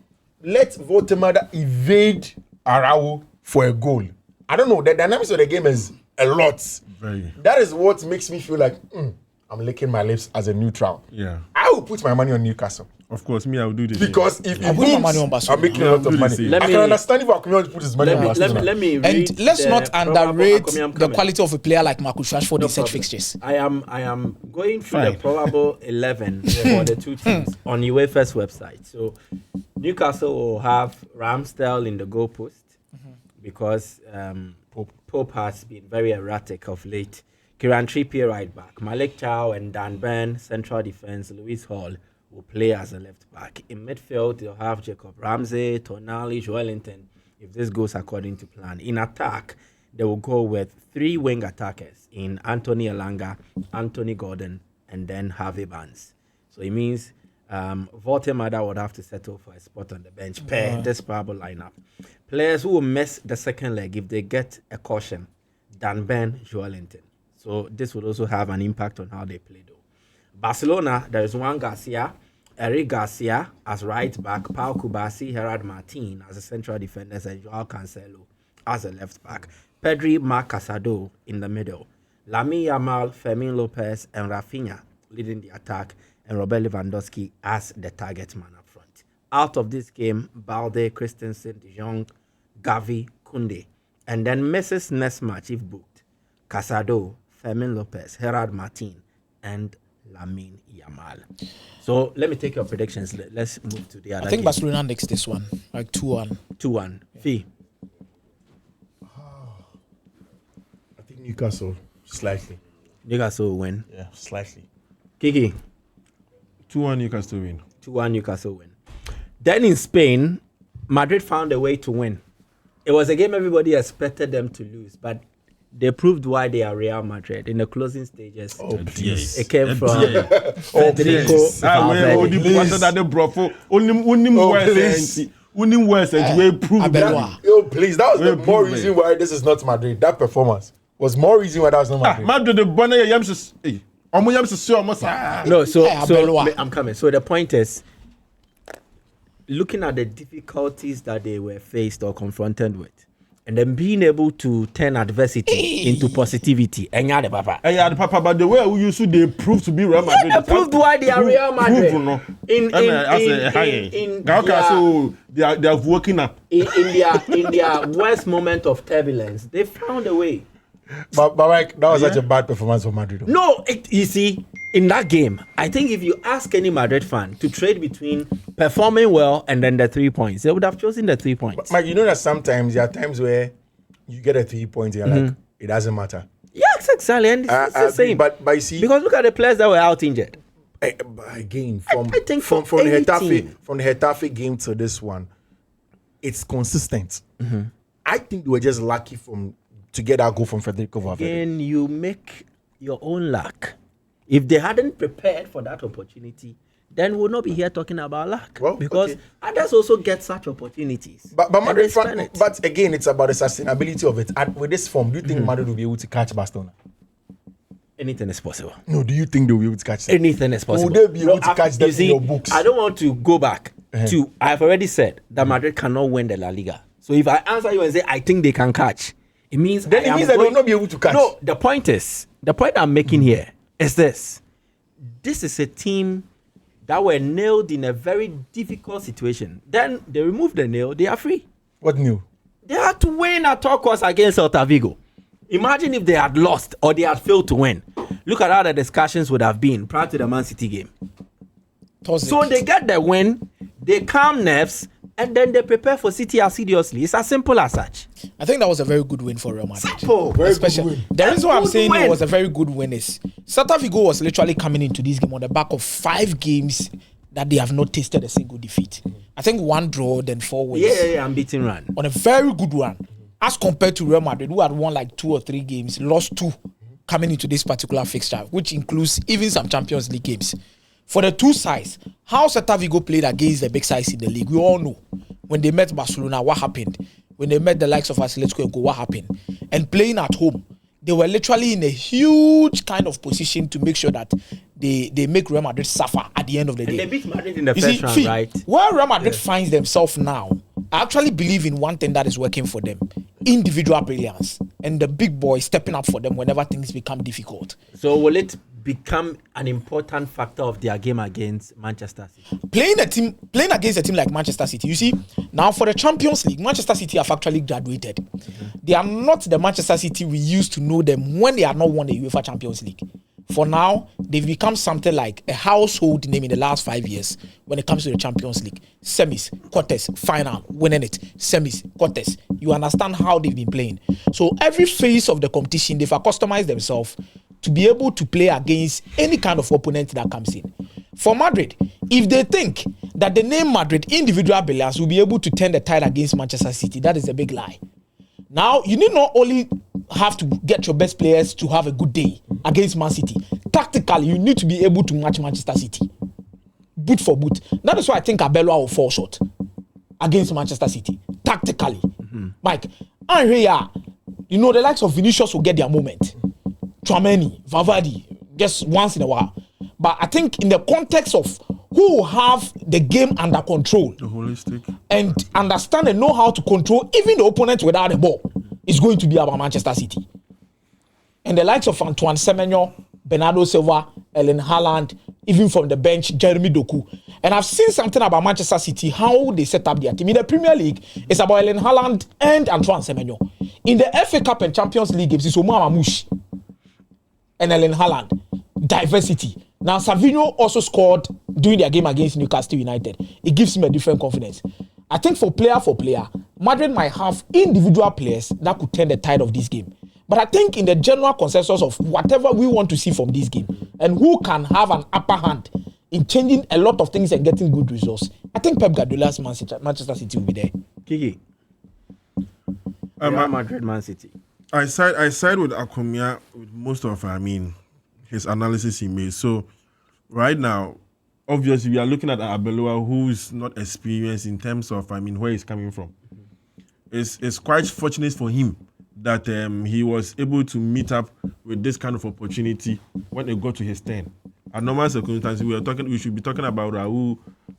S1: let Voltemade evade Araujo for a goal. I don't know. The dynamics of the game is a lot.
S5: Very.
S1: That is what makes me feel like I'm licking my lips as a neutral.
S5: Yeah.
S1: I will put my money on Newcastle.
S5: Of course, me, I will do this.
S1: Because if
S2: I put my money on Barcelona.
S1: I'm making a lot of money. I can understand if Akomeah put his money on Barcelona.
S3: Let me
S2: and let's not underrate the quality of a player like Marcus Rashford in such fixtures.
S3: I am going through the probable 11 for the two teams on UEFA's website. So Newcastle will have Ramsdale in the goalpost because Pope has been very erratic of late. Kieran Trippier right back, Malik Chow and Dan Burn central defense, Lewis Hall will play as a left back. In midfield, they'll have Jacob Ramsey, Tonali, Joelinton, if this goes according to plan. In attack, they will go with 3 wing attackers in Anthony Elanga, Anthony Gordon, and then Harvey Barnes. So it means Voltemade would have to settle for a spot on the bench per this probable lineup. Players who will miss the second leg if they get a caution, Dan Burn, Joelinton. So this would also have an impact on how they play though. Barcelona, there is Juan Garcia, Eric Garcia as right back, Pau Kubasi, Gerard Martin as a central defenders, and Joao Cancelo as a left back. Pedri, Marc Casado in the middle. Lamine Yamal, Fermin Lopez, and Rafinha leading the attack, and Robert Lewandowski as the target man up front. Out of this game, Balde, Christensen, De Jong, Gavi, Koundé. And then misses next match if booked. Casado, Fermin Lopez, Gerard Martin, and Lamine Yamal. So let me take your predictions. Let's move to the other.
S2: I think
S3: game.
S2: Barcelona next this one, like 2-1.
S3: 2-1. Fee.
S1: I think Newcastle, slightly.
S3: Newcastle will win.
S1: Yeah, slightly.
S3: Kiki.
S5: 2-1 Newcastle win.
S3: 2-1 Newcastle win. Then in Spain, Madrid found a way to win. It was a game everybody expected them to lose, but they proved why they are Real Madrid in the closing stages.
S1: Oh, please.
S3: It came from
S5: Oh,
S3: Federico Valverde.
S5: Winning worse and we prove
S2: Abeloa.
S1: Yo, please, that was the
S5: Well,
S1: more
S5: prove
S1: reason
S5: it.
S1: why this is not Madrid. That performance was more reason why that was not Madrid.
S5: Madrid the bonnet yams
S3: No, so
S2: Abeloa.
S3: I'm coming. So the point is, looking at the difficulties that they were faced or confronted with, and then being able to turn adversity into positivity. And yeah, papa.
S5: Yeah, the papa, but the way we used to, they proved to be Real Madrid.
S3: They proved why they are Real Madrid. In
S5: they are working up.
S3: in their worst moment of turbulence, they found a way.
S1: But Mike, that was such a bad performance for Madrid.
S3: No, you see, in that game, I think if you ask any Madrid fan to trade between performing well and then the 3 points, they would have chosen the 3 points.
S1: Mike, you know that sometimes there are times where you get a 3 points and you're like, it doesn't matter.
S3: Yes, exactly. And it's the same.
S1: But you see,
S3: Because look at the players that were out injured.
S1: again, from
S3: I think
S1: from
S3: for
S1: the
S3: any
S1: Getafe
S3: team.
S1: from the Getafe game to this one, it's consistent. I think they were just lucky to get that goal from Federico Valverde.
S3: Again, you make your own luck. If they hadn't prepared for that opportunity, then we'll not be here talking about luck.
S1: Well,
S3: because
S1: okay.
S3: others also get such opportunities.
S1: But
S3: And
S1: Madrid,
S3: they spend it.
S1: but again, it's about the sustainability of it. And with this form, do you think Madrid will be able to catch Barcelona?
S3: Anything is possible.
S1: No, do you think they'll be able to catch them?
S3: Anything is possible.
S1: Will they be able to catch them
S3: you see,
S1: in your books?
S3: I don't want to go back to. I've already said that Madrid cannot win the La Liga. So if I answer you and say I think they can catch, it means
S1: Then it means that they will not be able to catch.
S3: No, the point I'm making here is this. This is a team that were nailed in a very difficult situation. Then they remove the nail, they are free.
S1: What new?
S3: They had to win at all costs against Celta Vigo. Imagine if they had lost or they had failed to win. Look at how the discussions would have been prior to the Man City game. So they get the win, they calm nerves, and then they prepare for City assiduously. It's as simple as such.
S2: I think that was a very good win for Real Madrid.
S3: Simple.
S1: Very good
S2: Especially,
S1: win.
S2: the reason why I'm
S3: Good
S2: saying
S3: win.
S2: it was a very good win is Celta Vigo was literally coming into this game on the back of 5 games that they have not tasted a single defeat. I think 1 draw, then 4 wins.
S3: Yeah, unbeaten run.
S2: On a very good run. As compared to Real Madrid, who had won like 2 or 3 games, lost 2 coming into this particular fixture, which includes even some Champions League games. For the two sides, how Celta Vigo played against the big sides in the league, we all know. When they met Barcelona, what happened? When they met the likes of Atletico, what happened? And playing at home, they were literally in a huge kind of position to make sure that they make Real Madrid suffer at the end of the day.
S3: And they beat Madrid in the
S2: You
S3: first
S2: see,
S3: round,
S2: Fee,
S3: right?
S2: where Real Madrid finds themselves now, I actually believe in one thing that is working for them: individual brilliance and the big boys stepping up for them whenever things become difficult.
S3: So will it become an important factor of their game against Manchester City?
S2: Playing against a team like Manchester City, you see, now for the Champions League, Manchester City have actually graduated. They are not the Manchester City we used to know them when they had not won the UEFA Champions League. For now, they've become something like a household name in the last 5 years when it comes to the Champions League. Semis, quarters, final, winning it. Semis, quarters. You understand how they've been playing. So every phase of the competition, they've accustomed themselves to be able to play against any kind of opponent that comes in. For Madrid, if they think that the name Madrid, individual brilliance, will be able to turn the tide against Manchester City, that is a big lie. Now, you need not only have to get your best players to have a good day against Man City. Tactically, you need to be able to match Manchester City. Boot for boot. That is why I think Abeloa will fall short against Manchester City. Tactically. Mike, and here, you know, the likes of Vinicius will get their moment. Tchouaméni, Valverde, just once in a while. But I think in the context of who will have the game under control,
S5: The holistic.
S2: and understand and know how to control even the opponent without the ball, is going to be about Manchester City. And the likes of Antoine Semenyo, Bernardo Silva, Erling Haaland, even from the bench, Jeremy Doku. And I've seen something about Manchester City, how they set up their team. In the Premier League, it's about Erling Haaland and Antoine Semenyo. In the FA Cup and Champions League games, it's Omar Mamouche and Erling Haaland. Diversity. Now, Savinho also scored during their game against Newcastle United. It gives him a different confidence. I think for player, Madrid might have individual players that could turn the tide of this game. But I think in the general consensus of whatever we want to see from this game and who can have an upper hand in changing a lot of things and getting good results, I think Pep Guardiola's Manchester City will be there.
S3: Kiki. Real Madrid, Man City.
S5: I side with Akomeah with most of his analysis he made. So right now, obviously we are looking at Arbeloa, who's not experienced in terms of where he's coming from. It's quite fortunate for him that he was able to meet up with this kind of opportunity when it got to his turn. At normal circumstances, we should be talking about Raul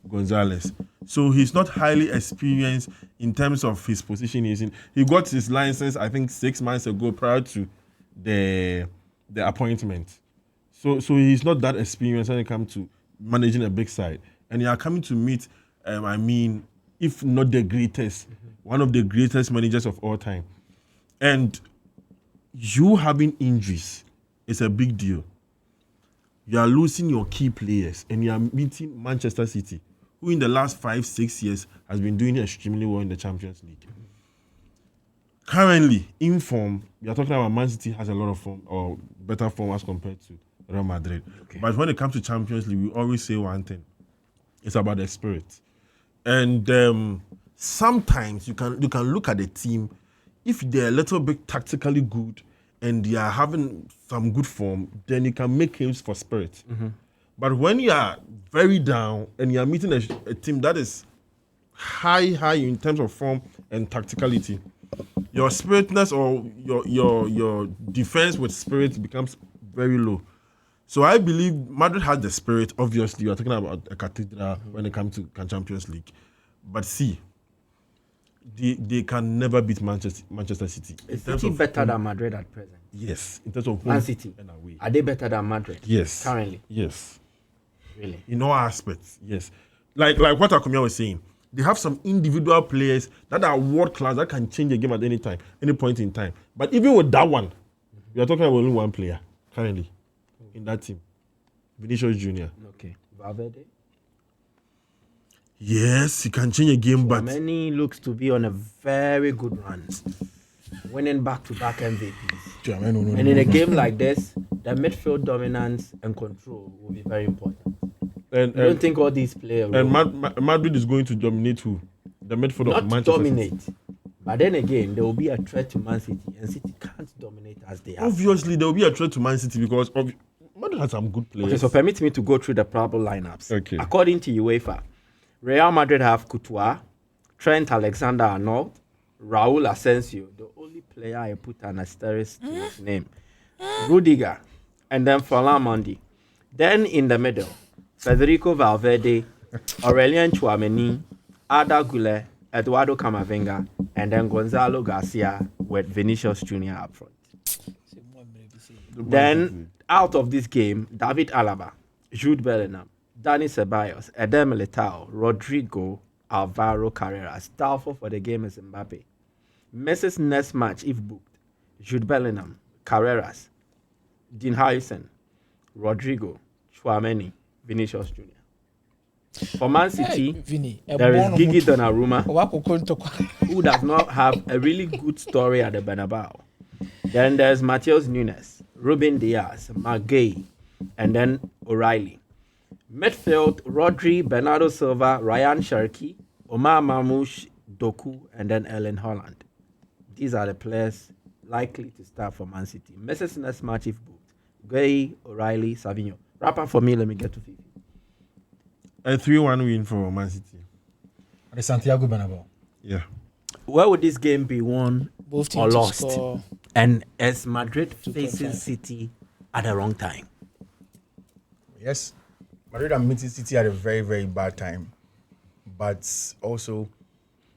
S5: Gonzalez. So he's not highly experienced in terms of his position he's in. He got his license, I think, 6 months ago prior to the appointment. So he's not that experienced when it comes to managing a big side. And you are coming to meet, if not the greatest, one of the greatest managers of all time. And you having injuries is a big deal. You are losing your key players and you are meeting Manchester City, who in the last 5-6 years has been doing extremely well in the Champions League. Currently, in form, we are talking about Man City has a lot of form or better form as compared to Real Madrid. Okay. But when it comes to Champions League, we always say one thing. It's about the spirit. And sometimes you can look at the team, if they're a little bit tactically good and they are having some good form, then you can make games for spirit. Mm-hmm. But when you are very down and you are meeting a team that is high in terms of form and tacticality, your spiritness or your defense with spirit becomes very low. So I believe Madrid has the spirit. Obviously, you are talking about a cathedral when it comes to Champions League. But see, they can never beat Manchester City.
S3: Is City better than Madrid at present?
S5: Yes. In terms of
S3: Man City and away. Are they better than Madrid?
S5: Yes.
S3: Currently?
S5: Yes.
S3: Really?
S5: In all aspects, yes. Like what Akomeah was saying, they have some individual players that are world class that can change a game at any time, any point in time. But even with that one, we are talking about only one player currently in that team, Vinicius Junior.
S3: Okay. Valverde?
S5: Yes, he can change a game, but
S3: Many looks to be on a very good run, winning back-to-back MVPs. And in a game like this, the midfield dominance and control will be very important. I don't think all these players.
S5: And Madrid is going to dominate who? The midfield
S3: not
S5: of Manchester
S3: dominate,
S5: City.
S3: But then again, there will be a threat to Man City, and City can't dominate as they are.
S5: Obviously, there will be a threat to Man City because Madrid has some good players.
S3: Okay, so permit me to go through the probable lineups.
S5: Okay.
S3: According to UEFA, Real Madrid have Courtois, Trent Alexander-Arnold, Raul Asensio, the only player I put an asterisk to his name, Rudiger, and then Ferland Mendy. Then in the middle, Federico Valverde, Aurelien Tchouameni, Arda Güler, Eduardo Camavinga, and then Gonzalo Garcia with Vinicius Junior up front. Then out of this game, David Alaba, Jude Bellingham, Dani Ceballos, Eder Militao, Rodrigo, Alvaro Carreras. Doubtful for the game is Mbappe. Messi's next match, if booked, Jude Bellingham, Carreras, Dean Huijsen, Rodrigo, Tchouameni, Vinicius Junior. For Man City, there is Gigi Donnarumma, who does not have a really good story at the Bernabeu. Then there's Matheus Nunes, Ruben Diaz, Maguire, and then O'Reilly. Midfield, Rodri, Bernardo Silva, Ryan Cherki, Omar Mamouche, Doku, and then Erling Haaland. These are the players likely to start for Man City. Messi's next match if booked. Gay, O'Reilly, Savinho. Wrap up for me, let me get to Fiifi.
S5: A 3-1 win for Man City.
S1: At the Santiago Bernabeu.
S5: Yeah.
S3: Where would this game be won
S2: Both
S3: or
S2: teams
S3: lost?
S2: score.
S3: And is Madrid facing City at the wrong time?
S1: Yes. Madrid are meeting City at a very, very bad time. But also,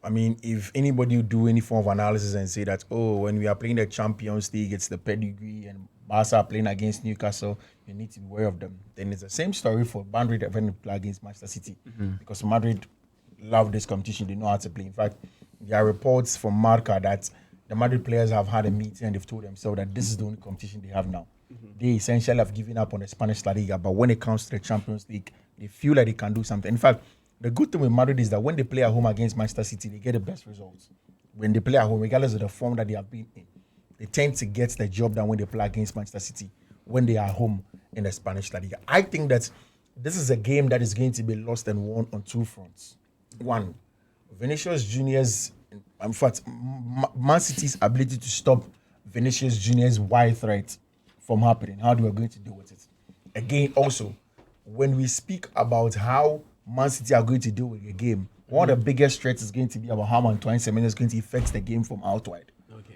S1: if anybody would do any form of analysis and say that, when we are playing the Champions League, it's the pedigree, and Barca are playing against Newcastle, you need to be aware of them. Then it's the same story for Madrid when they play against Manchester City. Mm-hmm. Because Madrid love this competition. They know how to play. In fact, there are reports from Marca that the Madrid players have had a meeting and they've told themselves that this is the only competition they have now. Mm-hmm. They essentially have given up on the Spanish La Liga, but when it comes to the Champions League, they feel like they can do something. In fact, the good thing with Madrid is that when they play at home against Manchester City, they get the best results. When they play at home, regardless of the form that they have been in, they tend to get the job done when they play against Manchester City, when they are home in the Spanish La Liga. I think that this is a game that is going to be lost and won on two fronts. One, Vinicius Junior's, in fact, Man City's ability to stop Vinicius Junior's wide threat from happening? How do we going to deal with it? Again, also, when we speak about how Man City are going to deal with the game, one of the biggest threats is going to be about how Antoine Semenyo is going to affect the game from out wide.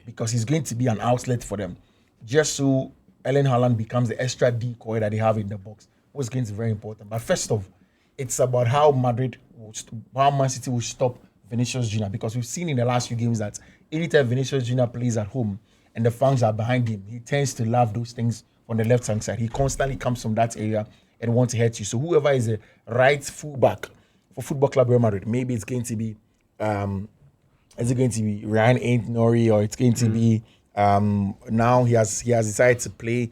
S1: Because he's going to be an outlet for them. Just so Erling Haaland becomes the extra decoy that they have in the box, was going to be very important. But first off, it's about how Man City will stop Vinicius Junior, because we've seen in the last few games that anytime Vinicius Junior plays at home and the fans are behind him, he tends to love those things on the left-hand side. He constantly comes from that area and wants to hurt you. So whoever is a right fullback for Football Club Real Madrid, maybe it's going to be Ryan Ain't-Nori, or it's going to be now he has decided to play.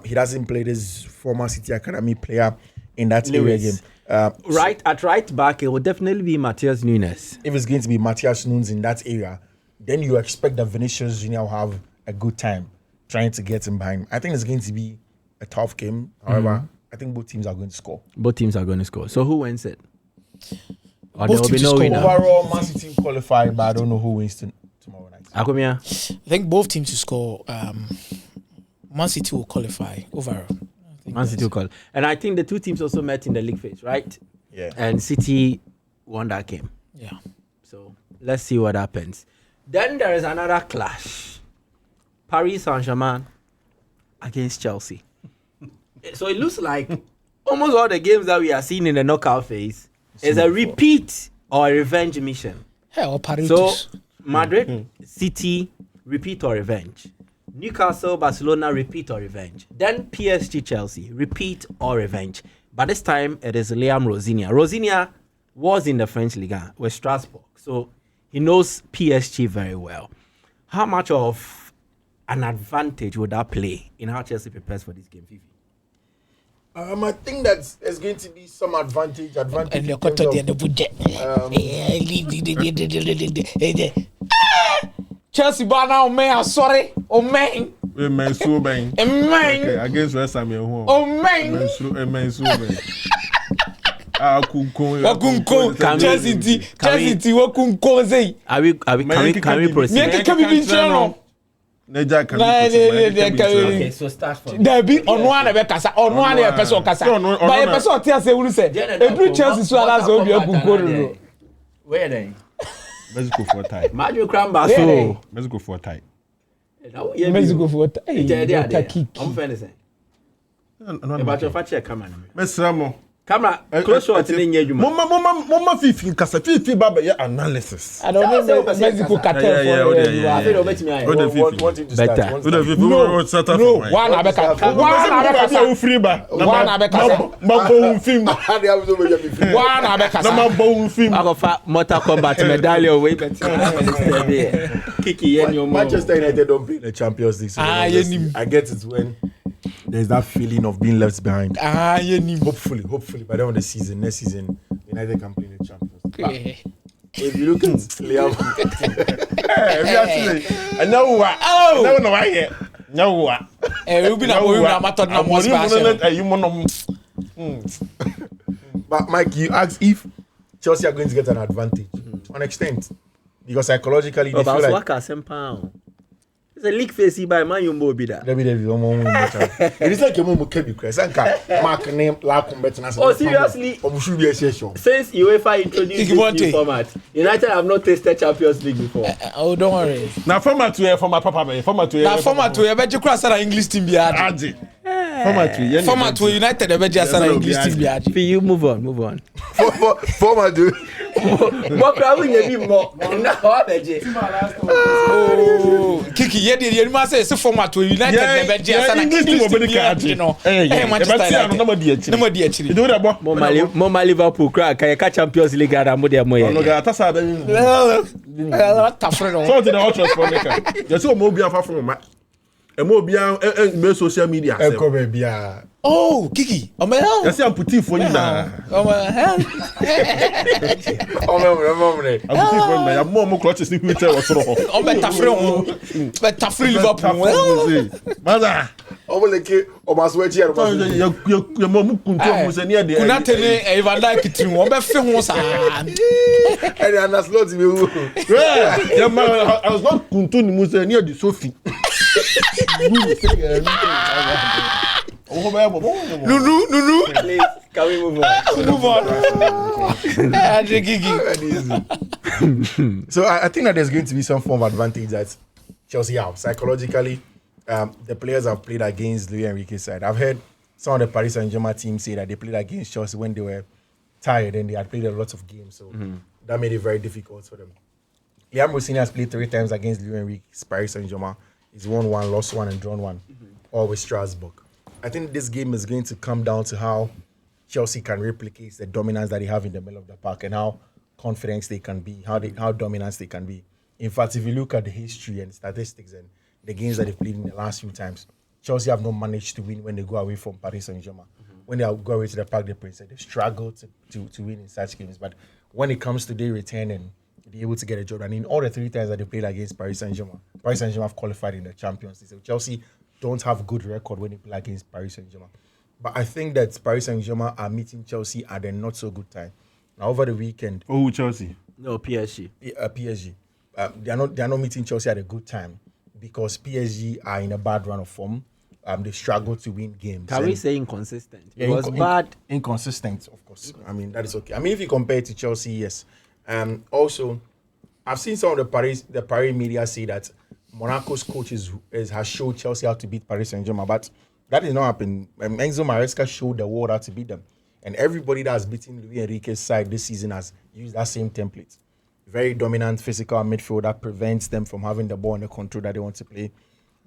S1: He doesn't play this former City Academy player in that area game.
S3: At right back, it will definitely be Matheus Nunes.
S1: If it's going to be Matheus Nunes in that area, then you expect that Vinicius Junior will have a good time trying to get him behind. I think it's going to be a tough game. However, I think both teams are going to score.
S3: Both teams are going to score. So who wins it? Or
S2: Both teams score.
S1: Overall, Man City qualify, but I don't know who wins tomorrow night.
S3: Akomeah?
S2: I think both teams to score. Man City will qualify overall.
S3: Man City will qualify. And I think the two teams also met in the league phase, right?
S1: Yeah.
S3: And City won that game.
S2: Yeah.
S3: So let's see what happens. Then there is another clash. Paris Saint-Germain against Chelsea. So it looks like almost all the games that we are seeing in the knockout phase is a repeat or a revenge mission.
S2: Hell, Paris.
S3: So Madrid, City, repeat or revenge. Newcastle, Barcelona, repeat or revenge. Then PSG-Chelsea, repeat or revenge. But this time it is Liam Rosinia. Rosinia was in the French Ligue 1 with Strasbourg, so he knows PSG very well. How much of an advantage would that play in how Chelsea prepares for this game, Fiifi?
S1: I think that there's going to be some advantage.
S2: And
S1: In terms of,
S2: Chelsea bar now, man. Sorry, oh man.
S5: Man, so bang.
S2: Man.
S5: Against West Ham,
S2: Oh man.
S5: Man, so bang.
S2: Chelsea, what can say?
S3: Can we proceed? Okay, so start from
S2: There be on one of Kasa, on one of person Kasa. By a person tells you, say, every Chelsea swallows will be a good.
S3: Where then?
S5: Let's go for a tie.
S3: Mario Cramba, so
S5: Let's go for a tie.
S2: Let's go for a Kiki.
S3: I'm finishing. About your fat check, camera.
S5: Miss Ramo.
S3: Camera, close shot in you.
S5: Mama Fiifi, Kasa Fiifi, Baba, your analysis.
S2: I don't know Mexico cartel for you.
S3: I think I'll bet me.
S2: Better.
S5: No,
S2: one Abeka. One Abeka.
S5: Free bar.
S2: One Abeka.
S5: Mabon film.
S2: One Abeka.
S5: Mabon film.
S3: I got fat Mortal Kombat medallion way better. Kiki,
S1: Manchester United don't play the Champions League. So I get it when there's that feeling of being left behind. Hopefully, by the end of the season, next season, United can play the Champions League. If you look at Liam,
S5: I know what. I know why yet. No what.
S1: But Mike, you asked if Chelsea are going to get an advantage to an extent, because psychologically they feel like
S3: it's a league face by man you be that.
S1: It is like your mom can be crazy. Mark name
S3: Oh, seriously? Since UEFA introduced this new format, United have not tasted Champions League before.
S2: Oh, don't worry.
S5: Now format to for my papa, format to
S2: now format to bet you cross our English team be added. Format to United bet just our English team be added.
S3: You move on.
S1: Format do.
S3: What crowd will you be more?
S2: Oh, Kiki, you must say it's format to United bet just our English team be added. You know, Manchester United.
S3: More Liverpool crack. I catch Champions League at Amodia Moya.
S2: Tough friend.
S5: So the ultras for maker. You see Mobia far from my. Mobia social media.
S2: Oh, Kiki. Oh my hell.
S5: You see I'm putting for you now.
S2: Oh my hell.
S1: Oh my.
S5: I'm putting for you. I'm more clutches in which I was wrong.
S2: Oh my tough Liverpool.
S5: Mother.
S1: Oh like o ma so here.
S5: Your mom kunto musa near the.
S2: Kuna tene Van Dijk trim. O be fe ho sa.
S1: And that's not me.
S5: Yeah, I was not kunto musa near the Sophie.
S1: Nunu.
S3: Please, can we move on?
S2: Move on. Andre Kiki.
S1: So I think that there's going to be some form of advantage that Chelsea have psychologically. The players have played against Luis Enrique's side. I've heard some of the Paris Saint-Germain team say that they played against Chelsea when they were tired and they had played a lot of games, so that made it very difficult for them. Liam Rossini has played 3 times against Luis Enrique's Paris Saint-Germain. He's won 1, lost 1, and drawn 1, all with Strasbourg. I think this game is going to come down to how Chelsea can replicate the dominance that they have in the middle of the park and how confident they can be, how dominant they can be. In fact, if you look at the history and statistics and the games that they've played in the last few times, Chelsea have not managed to win when they go away from Paris Saint-Germain. When they go away to the Parc des Princes, they struggle to win in such games. But when it comes to their return and be able to get a job, and in all the 3 times that they played against Paris Saint-Germain have qualified in the Champions League. So Chelsea don't have good record when they play against Paris Saint-Germain. But I think that Paris Saint-Germain are meeting Chelsea at a not so good time. Now over the weekend,
S5: Chelsea.
S3: No, PSG.
S1: PSG, they are not meeting Chelsea at a good time because PSG are in a bad run of form. They struggle to win games.
S3: Can we say inconsistent?
S1: Yeah,
S3: Because bad.
S1: Inconsistent, of course. I mean, that is okay. I mean, if you compare it to Chelsea, yes. Also, I've seen some of the Paris media say that Monaco's coach has showed Chelsea how to beat Paris Saint-Germain, but that did not happen. Enzo Maresca showed the world how to beat them. And everybody that has beaten Luis Enrique's side this season has used that same template. Very dominant physical midfield that prevents them from having the ball in the control that they want to play.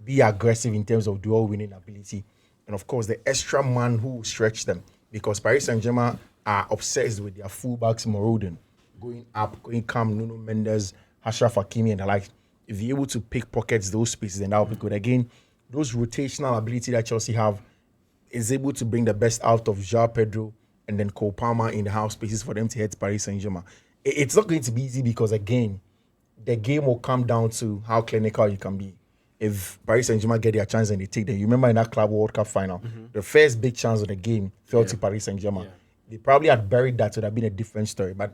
S1: Be aggressive in terms of dual winning ability. And of course, the extra man who will stretch them. Because Paris Saint-Germain are obsessed with their fullbacks marauding. Going up, going calm, Nuno Mendes, Achraf Hakimi and the like. If you're able to pick pockets, those spaces, then that will be good. Again, those rotational ability that Chelsea have is able to bring the best out of João Pedro and then Cole Palmer in the half spaces for them to hit Paris Saint-Germain. It's not going to be easy because, again, the game will come down to how clinical you can be. If Paris Saint-Germain get their chance and they take them, you remember in that Club World Cup final, the first big chance of the game fell to Paris Saint-Germain. Yeah. They probably had buried that, so it would have been a different story. But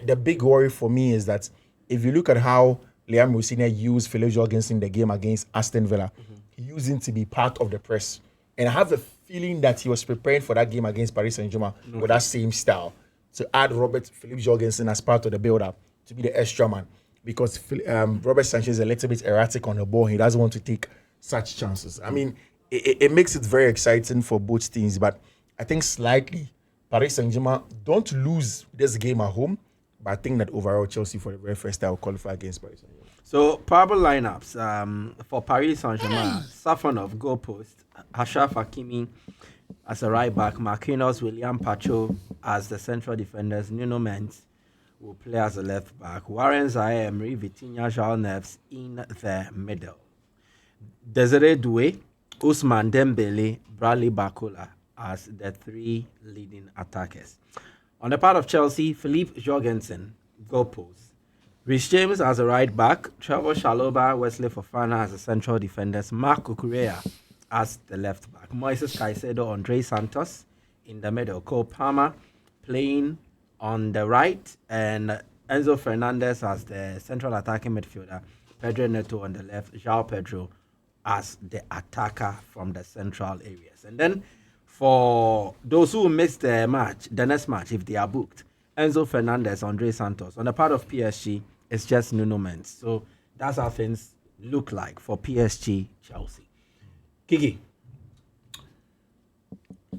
S1: the big worry for me is that if you look at how Liam Rossini used Philippe Jorgensen in the game against Aston Villa, he used him to be part of the press. And I have the feeling that he was preparing for that game against Paris Saint-Germain with that same style, to add Philippe Jorgensen as part of the build-up, to be the extra man. Because Robert Sanchez is a little bit erratic on the ball. He doesn't want to take such chances. I mean, it makes it very exciting for both teams. But I think slightly, Paris Saint-Germain don't lose this game at home. But I think that overall, Chelsea for the very first time will qualify against Paris Saint-Germain.
S3: So, probable lineups for Paris Saint-Germain: Safonov, goalpost; Achraf Hakimi as a right back; Marquinhos, William Pacho as the central defenders; Nuno Mendes will play as a left back; Warren Zaire Emery, Vitinha, João Neves in the middle; Desiree Doué, Ousmane Dembele, Bradley Barcola as the 3 leading attackers. On the part of Chelsea, Philippe Jorgensen, goalpost; Reece James as a right back; Trevor Chalobah, Wesley Fofana as the central defenders; Marc Cucurella as the left back; Moises Caicedo, Andre Santos in the middle; Cole Palmer playing on the right, and Enzo Fernandez as the central attacking midfielder; Pedro Neto on the left; João Pedro as the attacker from the central areas. And then for those who missed the next match, if they are booked, Enzo Fernandez, Andre Santos. On the part of PSG, it's just Nuno Mendes. So that's how things look like for PSG Chelsea. Kiki.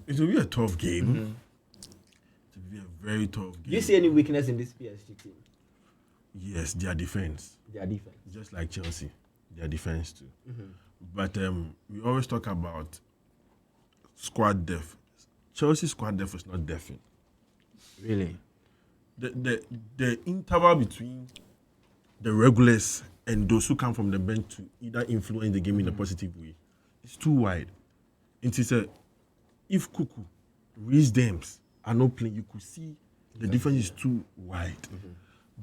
S5: It will be a tough game. It will be a very tough game.
S3: Do you see any weakness in this PSG team?
S5: Yes, their defense.
S3: Their defense.
S5: Just like Chelsea, their defense too. But we always talk about squad depth. Chelsea's squad depth is not depth.
S3: Really?
S5: The interval between the regulars and those who come from the bench to either influence the game in a positive way is too wide. It is if Kuku, Reece James are not playing, you could see the difference is too wide.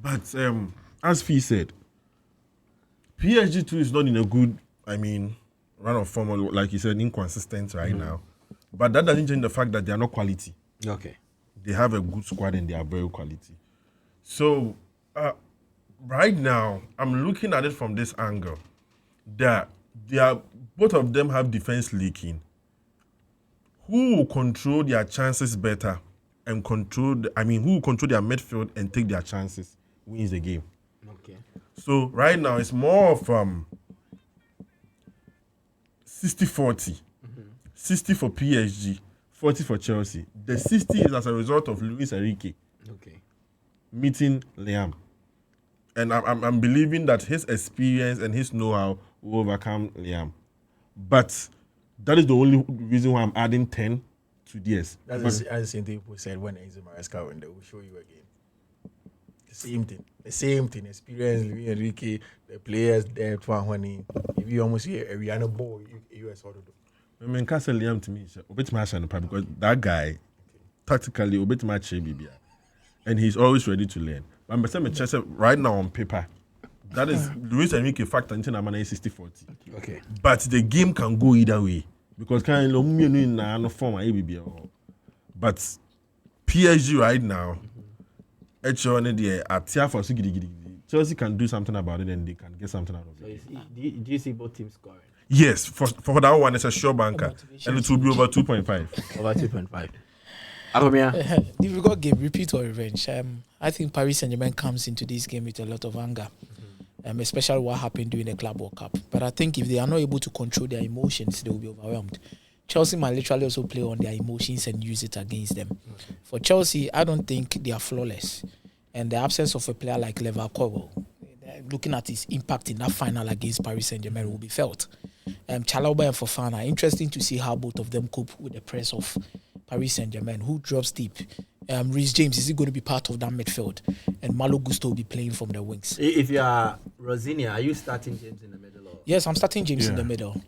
S5: But as Fee said, PSG too is not in a good, run of form, or like you said, inconsistent right now. But that doesn't change the fact that they are not quality.
S3: Okay.
S5: They have a good squad and they are very quality. So, right now, I'm looking at it from this angle that both of them have defense leaking. Who will control their chances better and who will control their midfield and take their chances wins the game.
S3: Okay.
S5: So right now it's more of 60-40. 60 for PSG, 40 for Chelsea. The 60 is as a result of Luis Enrique meeting Liam. And I'm believing that his experience and his know-how will overcome Liam. But that is the only reason why I'm adding 10 to this.
S1: That's the same thing people said when Enzo Maresca went there. We'll show you again. The same thing. Experience, Luis Enrique, the players there, if you almost see a Rihanna ball, you are sort of.
S5: I mean, Castle Liam to me, a bit much because that guy, tactically, a bit much and he's always ready to learn. But I'm saying right now on paper, that is Luis Enrique factor until I'm 60-40.
S3: Okay.
S5: But the game can go either way because kind of no form ABB. But PSG right now, Chelsea can do something about it and they can get something out of it.
S3: So do you see both teams scoring?
S5: Yes, for that one, it's a sure banker. And it will be over 2.5.
S3: Over 2.5. Akomeah.
S2: Difficult game, repeat or revenge. I think Paris Saint-Germain comes into this game with a lot of anger, especially what happened during the Club World Cup. But I think if they are not able to control their emotions, they will be overwhelmed. Chelsea might literally also play on their emotions and use it against them. For Chelsea, I don't think they are flawless. And the absence of a player like Liverpool, looking at his impact in that final against Paris Saint-Germain, will be felt. Chalobah and Fofana, interesting to see how both of them cope with the press of Paris Saint-Germain, who drops deep. Reece James, is he going to be part of that midfield? And Malo Gusto will be playing from the wings.
S3: If you are Rosinia, are you starting James in the middle? Or?
S2: Yes, I'm starting James in the middle.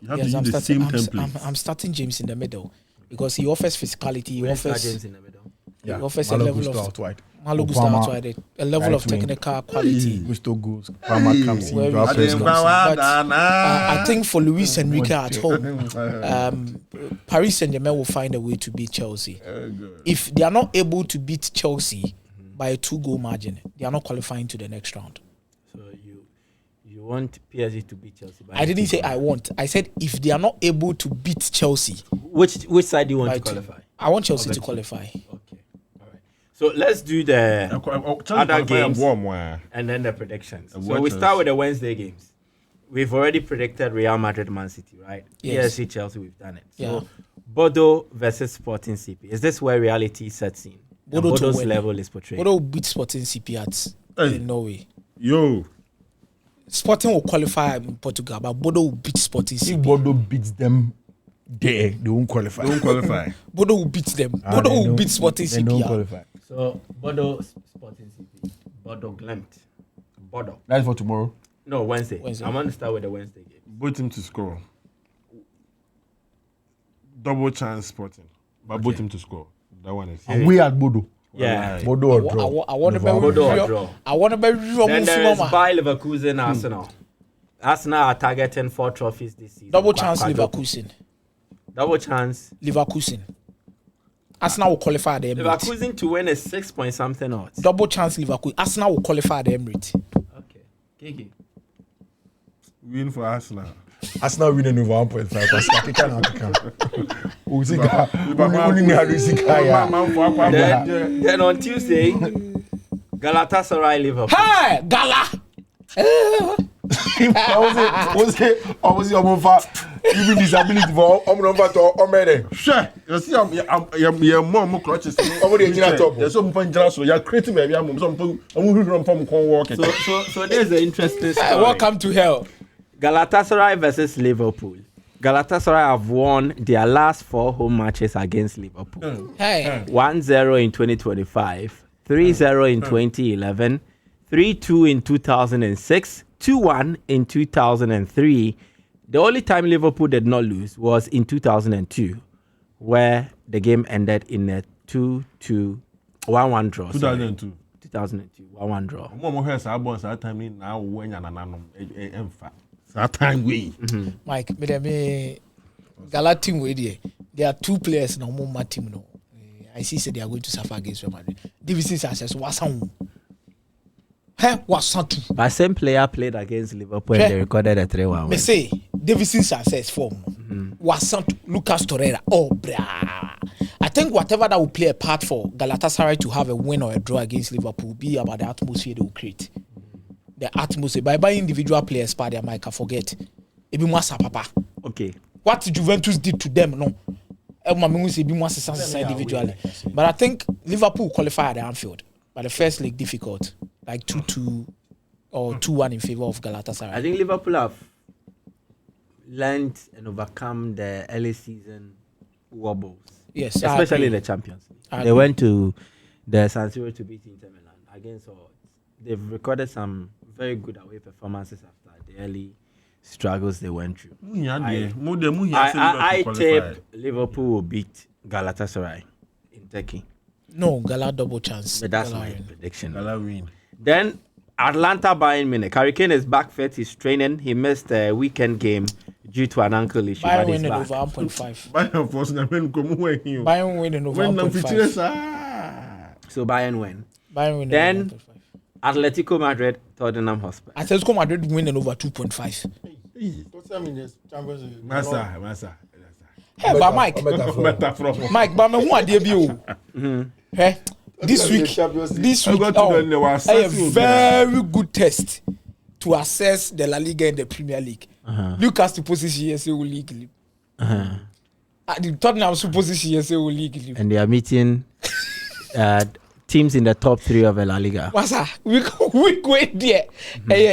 S5: You have to use the same template.
S2: I'm starting James in the middle because he offers physicality. He offers
S3: James in the middle.
S2: He offers a level of
S1: out wide.
S2: Malo Gusto out wide, a level of technical quality.
S1: Gusto goes. Palmer comes in.
S2: But I think for Luis Enrique at home, Paris Saint-Germain will find a way to beat Chelsea. If they are not able to beat Chelsea by a 2-goal margin, they are not qualifying to the next round.
S3: So you want PSG to beat Chelsea?
S2: I didn't say I want. I said if they are not able to beat Chelsea.
S3: Which side do you want to qualify?
S2: I want Chelsea to qualify.
S3: Okay. All right. So let's do the other games and then the predictions. So we start with the Wednesday games. We've already predicted Real Madrid, Man City, right?
S2: Yes.
S3: PSG-Chelsea, we've done it.
S2: Yeah.
S3: So Boadu versus Sporting CP. Is this where reality sets in? Bodo's level is portrayed.
S2: Bodo will beat Sporting CP in Norway.
S5: Yo.
S2: Sporting will qualify in Portugal, but Bodo will beat Sporting CP.
S1: If Bodo beats them there, they won't qualify.
S2: Bodo will beat them. Bodo will beat Sporting
S1: They don't
S2: CP.
S1: qualify.
S3: So Bodo, Sporting CP. Bodo Glimt. Bodo.
S1: That's for tomorrow.
S3: No, Wednesday.
S2: Wednesday.
S3: I'm going to start with the Wednesday game.
S5: Both team to score. Double chance Sporting. But both team to score. That one is.
S1: And we at Bodo.
S3: Yeah.
S1: Bodo or draw.
S2: I want to be
S3: Bodo or draw.
S2: I want to be
S3: Then there is Bayer Leverkusen, Arsenal. Arsenal are targeting 4 trophies this season.
S2: double chance Leverkusen.
S3: Double chance.
S2: Leverkusen. Arsenal will qualify at the Emirates.
S3: Leverkusen to win is 6 point something odds.
S2: Double chance Leverkusen. Arsenal will qualify at the Emirates.
S3: Okay. Kiki.
S5: Win for Arsenal.
S1: Arsenal winning over 1.5.
S3: Then on Tuesday, Galatasaray Liverpool.
S2: Hey, Gala!
S1: Obviously, even disability for Omnova to Omere.
S5: Sure. You see, I'm more clutches. There's some fun so you're creating maybe I'm some from walking.
S3: So there's an interesting story.
S2: Welcome to hell.
S3: Galatasaray versus Liverpool. Galatasaray have won their last 4 home matches against Liverpool.
S2: Hey.
S3: 1-0 in 2025, 3-0 in 2011, 3-2 in 2006, 2-1 in 2003. The only time Liverpool did not lose was in 2002, where the game ended in a 2-2, 1-1 draw.
S5: 2002.
S3: 1-1 draw.
S5: That time we.
S2: Mike, me Gala team with you. There are 2 players in the Mumma team. No, I see. Say they are going to suffer against Real Madrid. Davidson says, "What's on?" Was something.
S3: But same player played against Liverpool and they recorded a 3-1
S2: Me
S3: win.
S2: say Davidson success form. Was something. Lucas Torreira. Oh, brah. I think whatever that will play a part for Galatasaray to have a win or a draw against Liverpool will be about the atmosphere they will create. The atmosphere by buying individual players, part their mic, I forget. It be more papa.
S3: Okay.
S2: What Juventus did to them, no. Individually. But I think Liverpool qualify at the Anfield. But the first leg difficult. Like 2-2 or 2-1 in favor of Galatasaray.
S3: I think Liverpool have learned and overcome the early season wobbles.
S2: Yes,
S3: especially in the Champions League. They went to the San Siro to beat Inter Milan against odds. They've recorded some very good away performances after the early struggles they went through. I tape Liverpool will beat Galatasaray in Turkey.
S2: No, Gala double chance.
S3: But that's
S2: Gala
S3: my
S2: win.
S3: prediction.
S5: Gala win.
S3: Then Atlanta Bayern Munich. Harry Kane is back fit. He's training. He missed a weekend game due to an ankle issue.
S2: Bayern
S3: but he's
S2: winning
S3: back.
S2: over 1.5.
S5: Bayern force na men ko mu wen hin.
S2: Bayern winning over
S5: When na
S2: 1.5.
S5: fitire sa.
S3: So Bayern win.
S2: Bayern winning
S3: Then-
S2: over 1.5.
S3: Atletico Madrid, Tottenham Hotspur.
S2: Atletico Madrid winning over 2.5.
S5: Masa.
S2: Hey, but Mike,
S5: Better from.
S2: Mike, but me who are they be? Hey, this week,
S5: I got to know they were
S2: a
S5: assessing
S2: very good test to assess the La Liga and the Premier League. Newcastle position CSA will league. The Tottenham position CSA will league.
S3: And they are meeting teams in the top 3 of the La Liga.
S2: What's that? Week wait there.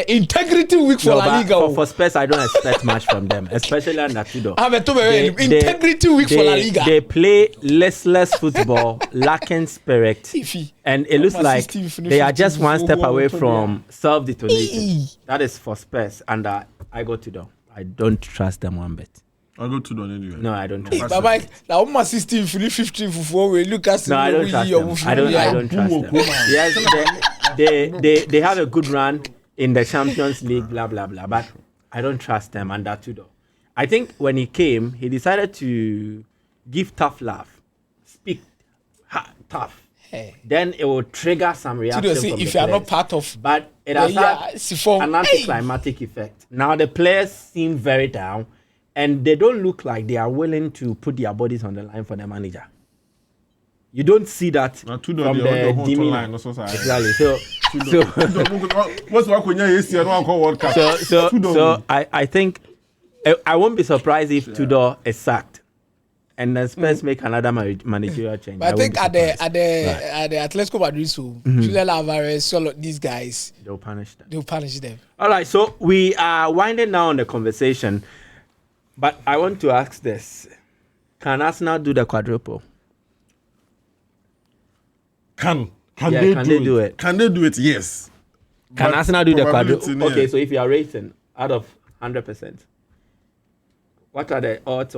S2: Integrity week for
S3: No,
S2: La
S3: but
S2: Liga.
S3: for Spurs, I don't expect much from them, especially under Tudor.
S2: I have integrity week for La Liga.
S3: They play listless football, lacking spirit,
S2: Fiifi.
S3: and it looks
S2: Almost
S3: like
S2: 16 finish
S3: they are
S2: 15
S3: just one step
S2: before
S3: away
S2: going
S3: from self-detonating.
S2: Eee.
S3: That is for Spurs, and I go Tudor. I don't trust them one bit.
S5: I go to Don anyway.
S3: No, I don't
S2: Hey,
S3: trust
S2: but
S3: them.
S2: Mike, now almost 16 finish 15 for 4 we look at
S3: No, I don't trust them. I don't trust them. Yes, they have a good run in the Champions League, blah blah blah. But I don't trust them under Tudor. I think when he came, he decided to give tough love, speak tough.
S2: Hey.
S3: Then it will trigger some reaction
S2: Tudor say
S3: from
S2: if
S3: the
S2: you are not
S3: players.
S2: part of
S3: But it has had an
S2: hey.
S3: anticlimactic effect. Now the players seem very down, and they don't look like they are willing to put their bodies on the line for the manager. You don't see that
S5: Na
S3: from
S5: Tudor
S3: the
S5: the whole
S3: demeanor.
S5: line no so say.
S3: Exactly. So
S5: What's what when you see no one World Cup.
S3: so I think I won't be surprised if Tudor is sacked, and then Spurs make another managerial change.
S2: But I think
S3: won't
S2: at
S3: be
S2: the
S3: surprised.
S2: at the Atletico Madrid, so Julian Alvarez, all of these guys,
S3: They'll punish them.
S2: they'll punish them.
S3: All right, so we are winding down the conversation, but I want to ask this: can Arsenal do the quadruple?
S5: Can
S3: Yeah, can they do it?
S5: Can they do it? Yes.
S3: Can
S5: But
S3: Arsenal do the
S5: probability,
S3: quadruple?
S5: yeah.
S3: Okay, so if you are rating out of 100%, what are the odds